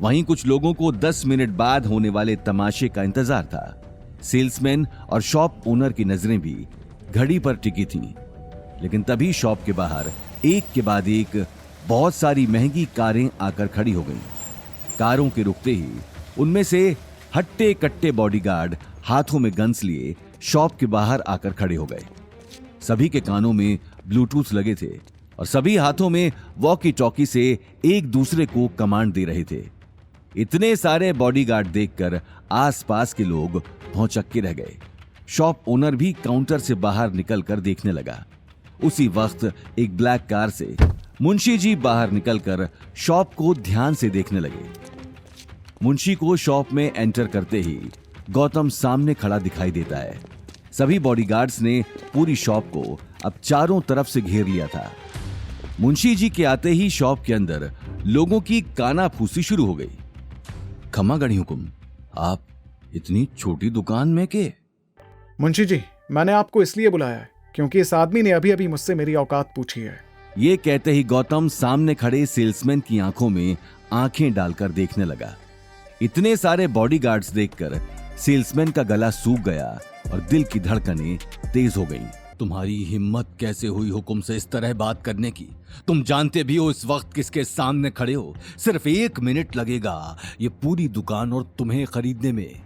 वहीं कुछ लोगों को 10 मिनट बाद होने वाले तमाशे का इंतजार था। सेल्समैन और शॉप ओनर की नजरें भी घड़ी पर टिकी थीं। लेकिन तभी शॉप के बाहर एक के बाद एक बहुत सारी महंगी कारें आकर खड़ी हो गईं। कारों के रुकते ही उनमें से हट्टे कट्टे बॉडीगार्ड हाथों में गन्स लिए शॉप के बाहर आकर खड़े हो गए। सभी के कानों में ब्लूटूथ लगे थे और सभी हाथों में वॉकी टॉकी से एक दूसरे को कमांड दे रहे थे। इतने सारे बॉडीगार्ड देखकर आसपास के लोग भौचक्के रह गए। शॉप ओनर भी काउंटर से बाहर निकलकर देखने लगा। उसी वक्त एक ब्लैक कार से मुंशी जी बाहर निकलकर शॉप को ध्यान से देखने लगे। मुंशी को शॉप में एंटर करते ही गौतम सामने खड़ा दिखाई देता है। सभी बॉडीगार्ड्स ने पूरी शॉप को अब चारों तरफ से घेर लिया था। मुंशी जी के आते ही शॉप के अंदर लोगों की कानाफूसी शुरू हो गई। खमा गढ़ी हुकुम, आप इतनी छोटी दुकान में के? मुंशी जी, मैंने आपको इसलिए बुलाया है क्योंकि इस आदमी ने अभी अभी मुझसे मेरी औकात पूछी है। ये कहते ही गौतम सामने खड़े सेल्समैन की आंखों में आंखें डालकर देखने लगा। इतने सारे बॉडीगार्ड्स देखकर सेल्समैन का गला सूख गया और दिल की धड़कनें तेज हो गईं। तुम्हारी हिम्मत कैसे हुई हुकुम से इस तरह बात करने की? तुम जानते भी हो इस वक्त किसके सामने खड़े हो। सिर्फ 1 मिनट लगेगा ये पूरी दुकान और तुम्हें खरीदने में।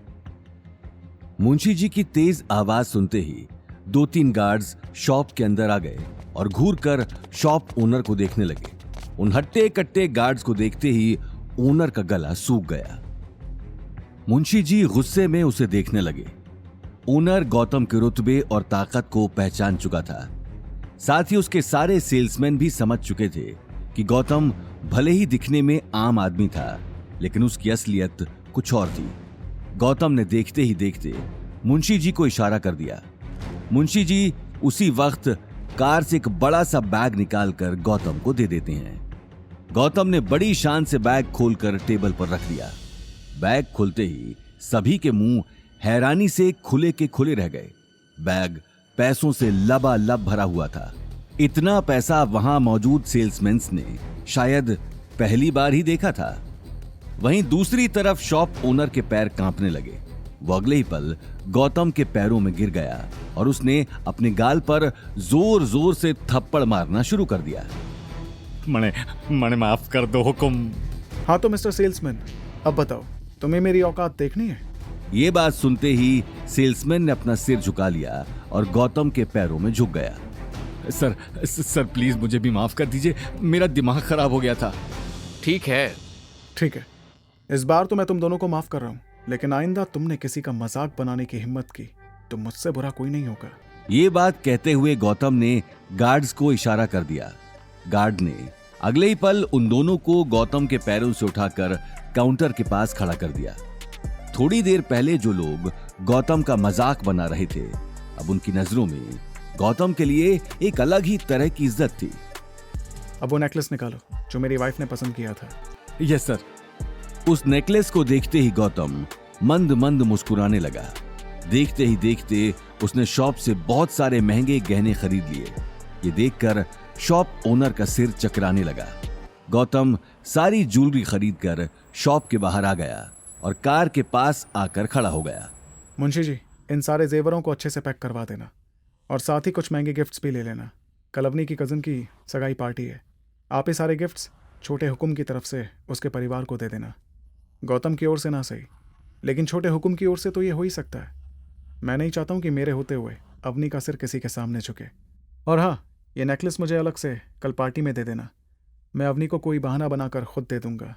मुंशी जी की तेज आवाज सुनते ही 2-3 गार्ड्स शॉप के अंदर आ गए और घूरकर शॉप ओनर को देखने लगे। उन हट्टे कट्टे गार्ड्स को देखते ही ओनर का गला सूख गया। मुंशी जी गुस्से में उसे देखने लगे। ओनर गौतम के रुतबे और ताकत को पहचान चुका था। साथ ही उसके सारे सेल्समैन भी समझ चुके थे कि गौतम भले ही दिखने में आम आदमी था, लेकिन उसकी असलियत कुछ और थी। गौतम ने देखते ही देखते मुंशी जी को इशारा कर दिया। मुंशी जी उसी वक्त कार से एक बड़ा सा बैग निकालकर गौतम को दे देते हैं। गौतम ने बड़ी शान से बैग खोलकर टेबल पर रख दिया। बैग खुलते ही सभी के मुंह हैरानी से खुले के खुले रह गए। बैग पैसों से लबालब भरा हुआ था। इतना पैसा वहां मौजूद सेल्समैन ने शायद पहली बार ही देखा था। वहीं दूसरी तरफ शॉप ओनर के पैर कांपने लगे। वो अगले ही पल गौतम के पैरों में गिर गया और उसने अपने गाल पर जोर जोर से थप्पड़ मारना शुरू कर दिया। मने माफ कर दो हुकुम। हाँ तो मिस्टर सेल्समैन, अब बताओ तुम्हें मेरी औकात देखनी है? ये बात सुनते ही सेल्समैन ने अपना सिर झुका लिया और गौतम के पैरों में झुक गया। सर प्लीज मुझे भी माफ कर दीजिए, मेरा दिमाग खराब हो गया था। ठीक है, इस बार तो मैं तुम दोनों को माफ कर रहा हूँ, लेकिन आइंदा तुमने किसी का मजाक बनाने की हिम्मत की तो मुझसे बुरा कोई नहीं होगा। ये बात कहते हुए गौतम ने गार्ड्स को इशारा कर दिया। गार्ड ने अगले ही पल उन दोनों को गौतम के पैरों से उठाकर काउंटर के पास खड़ा कर दिया। थोड़ी देर पहले जो लोग गौतम का मजाक बना रहे थे, अब उनकी नजरों में गौतम के लिए एक अलग ही तरह की इज्जत थी। अब वो नेकलेस निकालो जो मेरी वाइफ ने पसंद किया था। Yes sir. उस नेकलेस को देखते ही गौतम मंद मंद मुस्कुराने लगा। देखते ही देखते उसने शॉप से बहुत सारे महंगे गहने खरीद लिए। ये देखकर शॉप ओनर का सिर चकराने लगा। गौतम सारी ज्वेलरी खरीदकर शॉप के बाहर आ गया और कार के पास आकर खड़ा हो गया। मुंशी जी, इन सारे जेवरों को अच्छे से पैक करवा देना और साथ ही कुछ महंगे गिफ्ट्स भी ले लेना। कल अवनी की कज़न की सगाई पार्टी है। आप ये सारे गिफ्ट्स छोटे हुकुम की तरफ से उसके परिवार को दे देना। गौतम की ओर से ना सही, लेकिन छोटे हुकुम की ओर से तो ये हो ही सकता है। मैं नहीं चाहता हूँ कि मेरे होते हुए अवनी का सिर किसी के सामने झुके। और हाँ, ये नेकलेस मुझे अलग से कल पार्टी में दे देना। मैं अवनी को कोई बहाना बनाकर खुद दे दूंगा।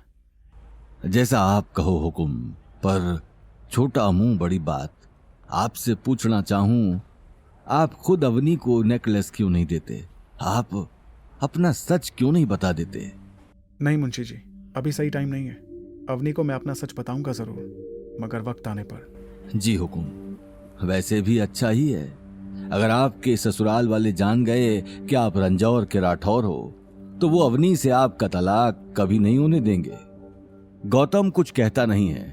जैसा आप कहो हुकुम, पर छोटा मुंह बड़ी बात। आपसे पूछना चाहूं, आप खुद अवनी को नेकलेस क्यों नहीं देते? आप अपना सच क्यों नहीं बता देते? नहीं मुंशी जी, अभी सही टाइम नहीं है। अवनी को मैं अपना सच बताऊंगा जरूर, मगर वक्त आने पर। जी हुकुम, वैसे भी अच्छा ही है। अगर आपके ससुराल वाले जान गए कि आप रंजौर के राठौर हो तो वो अवनी से आपका तलाक कभी नहीं होने देंगे। गौतम कुछ कहता नहीं है,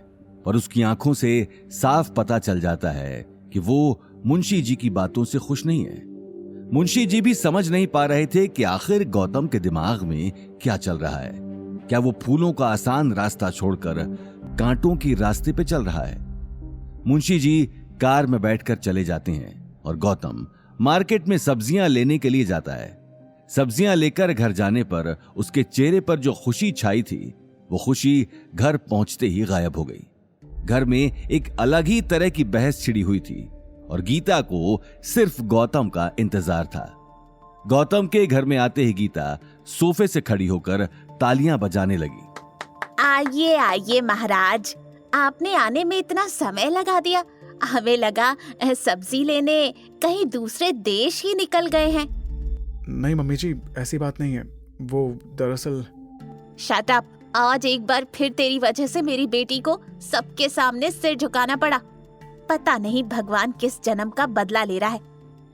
पर उसकी आंखों से साफ पता चल जाता है कि वो मुंशी जी की बातों से खुश नहीं है। मुंशी जी भी समझ नहीं पा रहे थे कि आखिर गौतम के दिमाग में क्या चल रहा है। क्या वो फूलों का आसान रास्ता छोड़कर कांटों की रास्ते पे चल रहा है? मुंशी जी कार में बैठकर चले जाते हैं और गौतम मार्केट में सब्जियां लेने के लिए जाता है। सब्जियां लेकर घर जाने पर उसके चेहरे पर जो खुशी छाई थी, वो खुशी घर पहुंचते ही गायब हो गई। घर में एक अलग ही तरह की बहस छिड़ी हुई थी और गीता को सिर्फ गौतम का इंतजार था। गौतम के घर में आते ही गीता सोफे से खड़ी होकर तालियां बजाने लगी। आइए आइए महाराज, आपने आने में इतना समय लगा दिया। हमें लगा सब्जी लेने कहीं दूसरे देश ही निकल गए हैं। नहीं मम्मी जी, ऐसी बात नहीं है। वो दरअसल। Shut up. आज एक बार फिर तेरी वजह से मेरी बेटी को सबके सामने सिर झुकाना पड़ा। पता नहीं भगवान किस जन्म का बदला ले रहा है।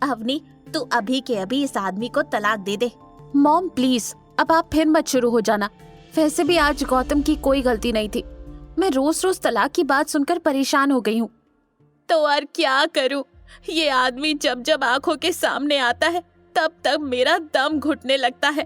अवनी, तू अभी के अभी इस आदमी को तलाक दे दे। मॉम प्लीज, अब आप फिर मत शुरू हो जाना। वैसे भी आज गौतम की कोई गलती नहीं थी। मैं रोज रोज तलाक की बात सुनकर परेशान हो गई हूँ। तो और क्या करूँ? ये आदमी जब जब आंखों के सामने आता है तब तब मेरा दम घुटने लगता है।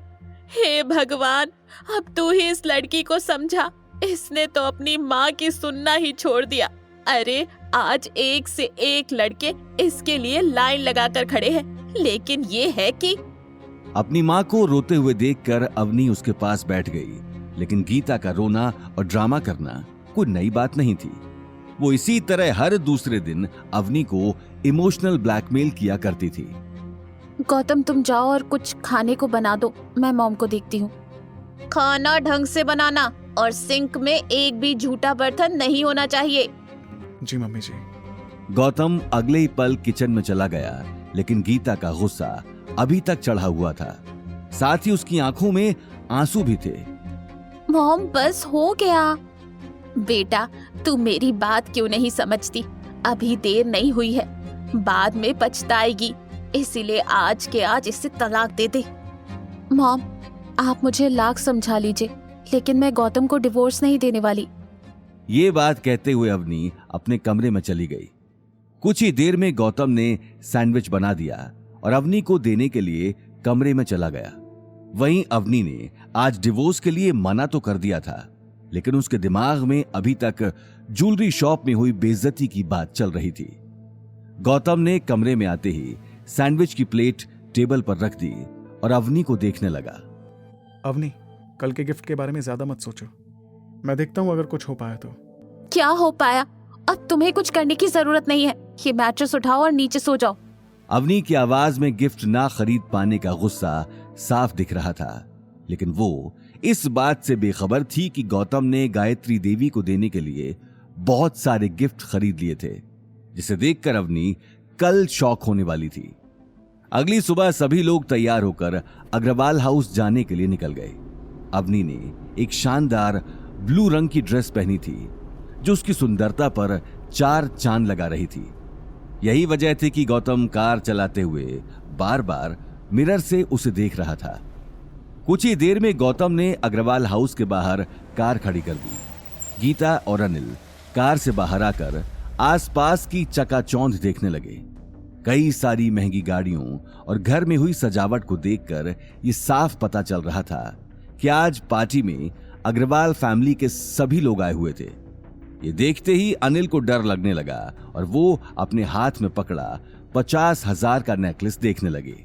हे भगवान, अब तू ही इस लड़की को समझा। इसने तो अपनी माँ की सुनना ही छोड़ दिया। अरे आज एक से एक लड़के इसके लिए लाइन लगाकर खड़े हैं, लेकिन ये है कि। अपनी माँ को रोते हुए देखकर अवनी उसके पास बैठ गई, लेकिन गीता का रोना और ड्रामा करना कोई नई बात नहीं थी। वो इसी तरह हर दूसरे दिन अवनी को इमोशनल ब्लैकमेल किया करती थी। गौतम, तुम जाओ और कुछ खाने को बना दो, मैं मॉम को देखती हूँ। खाना ढंग से बनाना और सिंक में एक भी झूठा बर्तन नहीं होना चाहिए। जी मम्मी जी। गौतम अगले ही पल किचन में चला गया, लेकिन गीता का गुस्सा अभी तक चढ़ा हुआ था। साथ ही उसकी आंखों में आंसू भी थे। मॉम, बस हो गया। बेटा, तू मेरी बात क्यों नहीं समझती? अभी देर नहीं हुई है, बाद में पछताएगी। इसीलिए आज के आज इसे तलाक दे दे। मॉम, आप मुझे लाख समझा लीजिए, लेकिन मैं गौतम को डिवोर्स नहीं देने वाली। ये बात कहते हुए अवनी अपने कमरे में चली गई। कुछ ही देर में गौतम ने सैंडविच बना दिया और अवनी को देने के लिए कमरे में चला गया। वहीं अवनी ने आज डिवोर्स के लिए मना तो कर दिया था, लेकिन उसके दिमाग में अभी तक ज्वेलरी शॉप में हुई बेइज्जती की बात चल रही थी। गौतम ने कमरे में आते ही सैंडविच की प्लेट टेबल पर रख दी और अवनी को देखने लगा। अवनी, कल के गिफ्ट के बारे में ज्यादा मत सोचो, मैं देखता हूँ अगर कुछ हो पाया तो। क्या हो पाया? अब तुम्हें कुछ करने की जरूरत नहीं है। ये मैट्रेस उठाओ और नीचे सो जाओ। अवनी की आवाज में गिफ्ट ना खरीद पाने का गुस्सा साफ दिख रहा था, लेकिन वो इस बात से बेखबर थी कि गौतम ने गायत्री देवी को देने के लिए बहुत सारे गिफ्ट खरीद लिए थे, जिसे देखकर अवनी कल शॉक होने वाली थी। अगली सुबह सभी लोग तैयार होकर अग्रवाल हाउस जाने के लिए निकल गए। अवनी ने एक शानदार ब्लू रंग की ड्रेस पहनी थी, जो उसकी सुंदरता पर 4 चांद लगा रही थी। यही वजह थी कि गौतम कार चलाते हुए बार बार मिरर से उसे देख रहा था। कुछ ही देर में गौतम ने अग्रवाल हाउस के बाहर कार खड़ी कर दी। गीता और अनिल कार से बाहर आकर आसपास की चकाचौंध देखने लगे। कई सारी महंगी गाड़ियों और घर में हुई सजावट को देखकर ये साफ पता चल रहा था कि आज पार्टी में अग्रवाल फैमिली के सभी लोग आए हुए थे। ये देखते ही अनिल को डर लगने लगा और वो अपने हाथ में पकड़ा 50,000 का नेकलेस देखने लगे।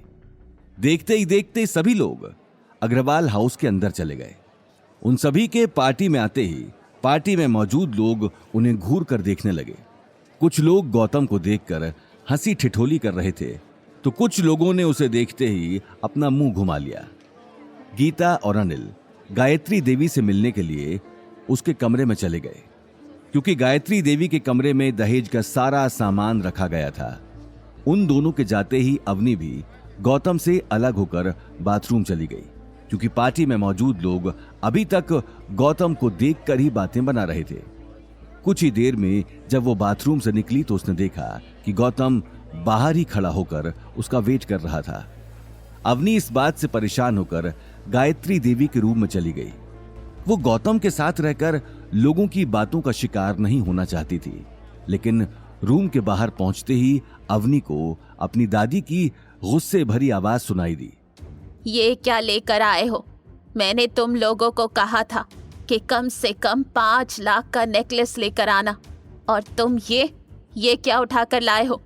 देखते ही देखते सभी लोग अग्रवाल हाउस के अंदर चले गए। उन सभी के पार्टी में आते ही पार्टी में मौजूद लोग उन्हें घूर कर देखने लगे। कुछ लोग गौतम को देखकर हंसी ठिठोली कर रहे थे, तो कुछ लोगों ने उसे देखते ही अपना मुंह घुमा लिया। गीता और अनिल गायत्री देवी से मिलने के लिए उसके कमरे में चले गए, क्योंकि गायत्री देवी के कमरे में दहेज का सारा सामान रखा गया था। उन दोनों के जाते ही अवनी भी गौतम से अलग होकर बाथरूम चली गई, क्योंकि पार्टी में मौजूद लोग अभी तक गौतम को देखकर ही बातें बना रहे थे। कुछ ही देर में जब वो बाथरूम से निकली तो उसने देखा कि गौतम बाहर ही खड़ा होकर उसका वेट कर रहा था। अवनी इस बात से परेशान होकर गायत्री देवी के रूम में चली गई। वो गौतम के साथ रहकर लोगों की बातों का शिकार नहीं होना चाहती थी, लेकिन रूम के बाहर पहुंचते ही अवनी को अपनी दादी की गुस्से भरी आवाज सुनाई दी। ये क्या लेकर आए हो? मैंने तुम लोगों को कहा था कि कम से कम 5 लाख का नेकलेस लेकर आना, और तुम ये क्या उठाकर लाए हो?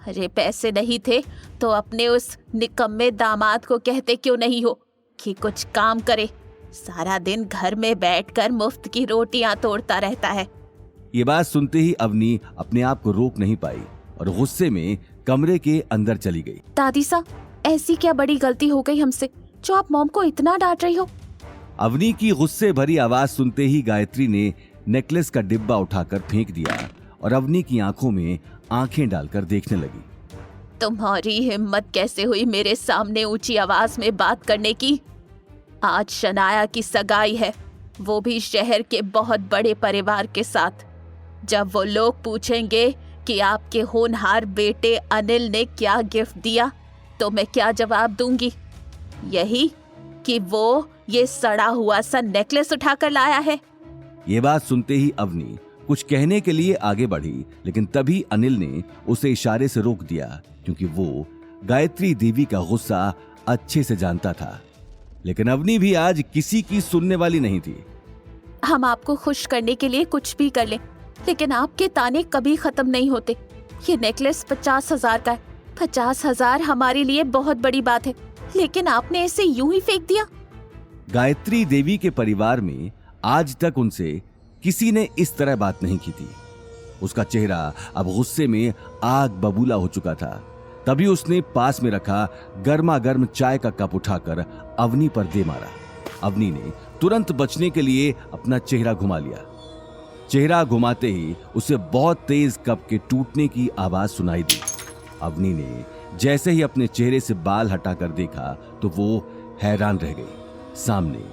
अरे पैसे नहीं थे तो अपने उस निकम्मे दामाद को कहते क्यों नहीं हो कि कुछ काम करे? सारा दिन घर में बैठकर मुफ्त की रोटियां तोड़ता रहता है। ये बात सुनते ही अवनी अपने आप को रोक नहीं पाई और गुस्से में कमरे के अंदर चली गई। दादी सा, ऐसी क्या बड़ी गलती हो गई हमसे जो आप मॉम को इतना डांट रही हो? अवनी की गुस्से भरी आवाज सुनते ही गायत्री ने नेकलेस का डिब्बा उठाकर फेंक दिया और अवनी की आंखों में आंखें डालकर देखने लगी। तुम्हारी हिम्मत कैसे हुई मेरे सामने ऊंची आवाज में बात करने की? आज शनाया की सगाई है, वो भी शहर के बहुत बड़े परिवार के साथ। जब वो लोग पूछेंगे कि आपके होनहार बेटे अनिल ने क्या गिफ्ट दिया, तो मैं क्या जवाब दूंगी? यही कि वो ये सड़ा हुआ सा नेकलेस उठाकर लाया है। ये बात सुनते ही अवनी कुछ कहने के लिए आगे बढ़ी, लेकिन तभी अनिल ने उसे इशारे से रोक दिया, क्योंकि वो गायत्री देवी का गुस्सा अच्छे से जानता था। लेकिन अवनी भी आज किसी की सुनने वाली नहीं थी। हम आपको खुश करने के लिए कुछ भी कर लें, लेकिन आपके ताने कभी खत्म नहीं होते। ये नेकलेस 50,000 का है। 50,000 हमारे लिए बहुत बड़ी बात है, लेकिन आपने इसे यूं ही फेंक दिया। गायत्री देवी के परिवार में आज तक उनसे किसी ने इस तरह बात नहीं की थी। उसका चेहरा अब गुस्से में आग बबूला हो चुका था। तभी उसने पास में रखा गर्मा गर्म चाय का कप उठाकर अवनी पर दे मारा। अवनी ने तुरंत बचने के लिए अपना चेहरा घुमा लिया। चेहरा घुमाते ही उसे बहुत तेज कप के टूटने की आवाज सुनाई दी। अवनी ने जैसे ही अपने चेहरे से बाल हटाकर देखा तो वो हैरान रह गई। सामने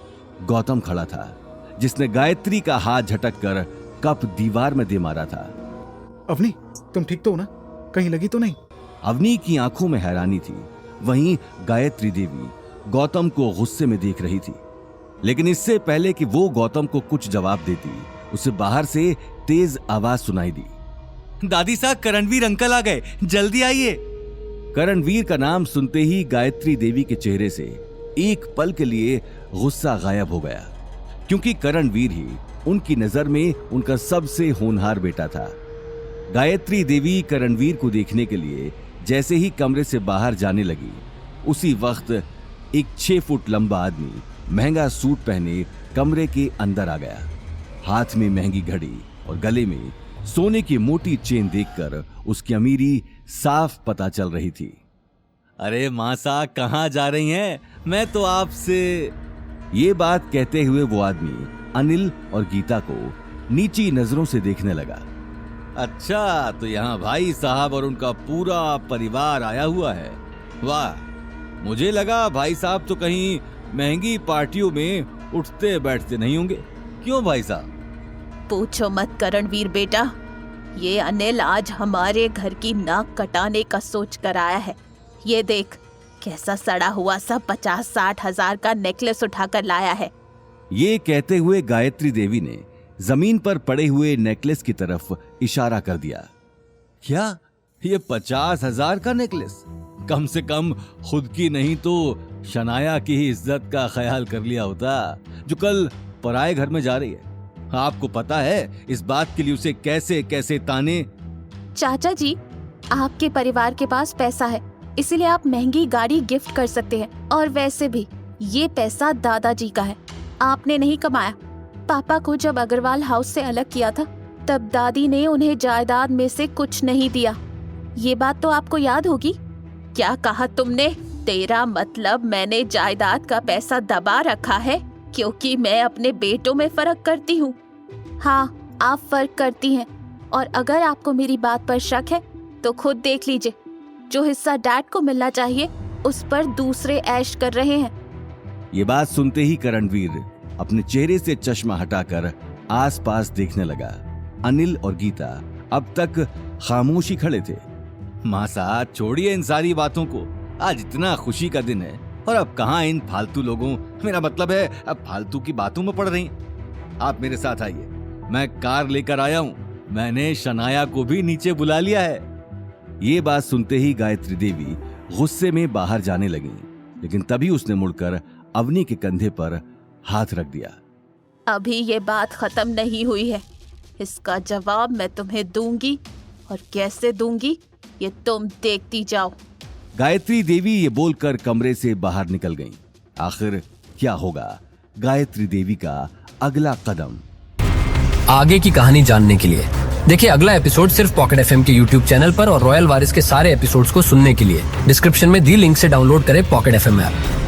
गौतम खड़ा था, जिसने गायत्री का हाथ झटक कर कप दीवार में दे मारा था। अवनी, तुम ठीक तो हो ना? कहीं लगी तो नहीं? अवनी की आंखों में हैरानी थी। वहीं गायत्री देवी गौतम को गुस्से में देख रही थी, लेकिन इससे पहले कि वो गौतम को कुछ जवाब देती, उसे बाहर से तेज आवाज सुनाई दी। दादी साहब, करणवीर अंकल आ गए, जल्दी आइए। करणवीर का नाम सुनते ही गायत्री देवी के चेहरे से एक पल के लिए गुस्सा गायब हो गया, क्योंकि करणवीर ही उनकी नजर में उनका सबसे होनहार बेटा था। गायत्री देवी करणवीर को देखने के लिए जैसे ही कमरे से बाहर जाने लगी, उसी वक्त एक 6 फुट लंबा आदमी महंगा सूट पहने कमरे के अंदर आ गया। हाथ में महंगी घड़ी और गले में सोने की मोटी चेन देखकर उसकी अमीरी साफ पता चल रही थी। अरे मासा, कहाँ जा रही हैं? मैं तो आपसे। ये बात कहते हुए वो आदमी अनिल और गीता को नीची नजरों से देखने लगा। अच्छा, तो यहाँ भाई साहब और उनका पूरा परिवार आया हुआ है। वाह, मुझे लगा भाई साहब तो कहीं महंगी पार्टियों में उठते बैठते नहीं होंगे। क्यों भाई साहब? पूछो मत करणवीर बेटा, ये अनिल आज हमारे घर की नाक कटाने का सोच कर आया है। ये देख कैसा सड़ा हुआ सा 50-60 हजार का नेकलेस उठाकर लाया है। ये कहते हुए गायत्री देवी ने जमीन पर पड़े हुए नेकलेस की तरफ इशारा कर दिया। क्या ये 50,000 का नेकलेस? कम से कम खुद की नहीं तो शनाया की ही इज्जत का ख्याल कर लिया होता, जो कल पराए घर में जा रही है। आपको पता है इस बात के लिए उसे कैसे कैसे ताने। चाचा जी, आपके परिवार के पास पैसा है, इसीलिए आप महंगी गाड़ी गिफ्ट कर सकते हैं। और वैसे भी ये पैसा दादाजी का है, आपने नहीं कमाया। पापा को जब अग्रवाल हाउस से अलग किया था, तब दादी ने उन्हें जायदाद में से कुछ नहीं दिया। ये बात तो आपको याद होगी। क्या कहा तुमने? तेरा मतलब मैंने जायदाद का पैसा दबा रखा है क्योंकि मैं अपने बेटों में फर्क करती हूँ। हाँ, आप फर्क करती हैं, और अगर आपको मेरी बात पर शक है तो खुद देख लीजिए। जो हिस्सा डैड को मिलना चाहिए उस पर दूसरे ऐश कर रहे हैं। ये बात सुनते ही करणवीर अपने चेहरे से चश्मा हटाकर आसपास देखने लगा। अनिल और गीता अब तक खामोशी खड़े थे। माँ साहब, छोड़िए इन सारी बातों को। आज इतना खुशी का दिन है और अब कहाँ इन फालतू लोगों, मेरा मतलब है अब फालतू की बातों में पड़ रही। आप मेरे साथ आइए, मैं कार लेकर आया हूँ। मैंने शनाया को भी नीचे बुला लिया है। ये बात सुनते ही गायत्री देवी गुस्से में बाहर जाने लगी, लेकिन तभी उसने मुड़कर अवनी के कंधे पर हाथ रख दिया। अभी ये बात खत्म नहीं हुई है, इसका जवाब मैं तुम्हें दूंगी, और कैसे दूंगी ये तुम देखती जाओ। गायत्री देवी ये बोलकर कमरे से बाहर निकल गईं। आखिर क्या होगा गायत्री देवी का अगला कदम? आगे की कहानी जानने के लिए देखिए अगला एपिसोड सिर्फ पॉकेट एफएम के यूट्यूब चैनल पर, और रॉयल वारिस के सारे एपिसोड्स को सुनने के लिए डिस्क्रिप्शन में दी लिंक से डाउनलोड करें पॉकेट एफएम ऐप।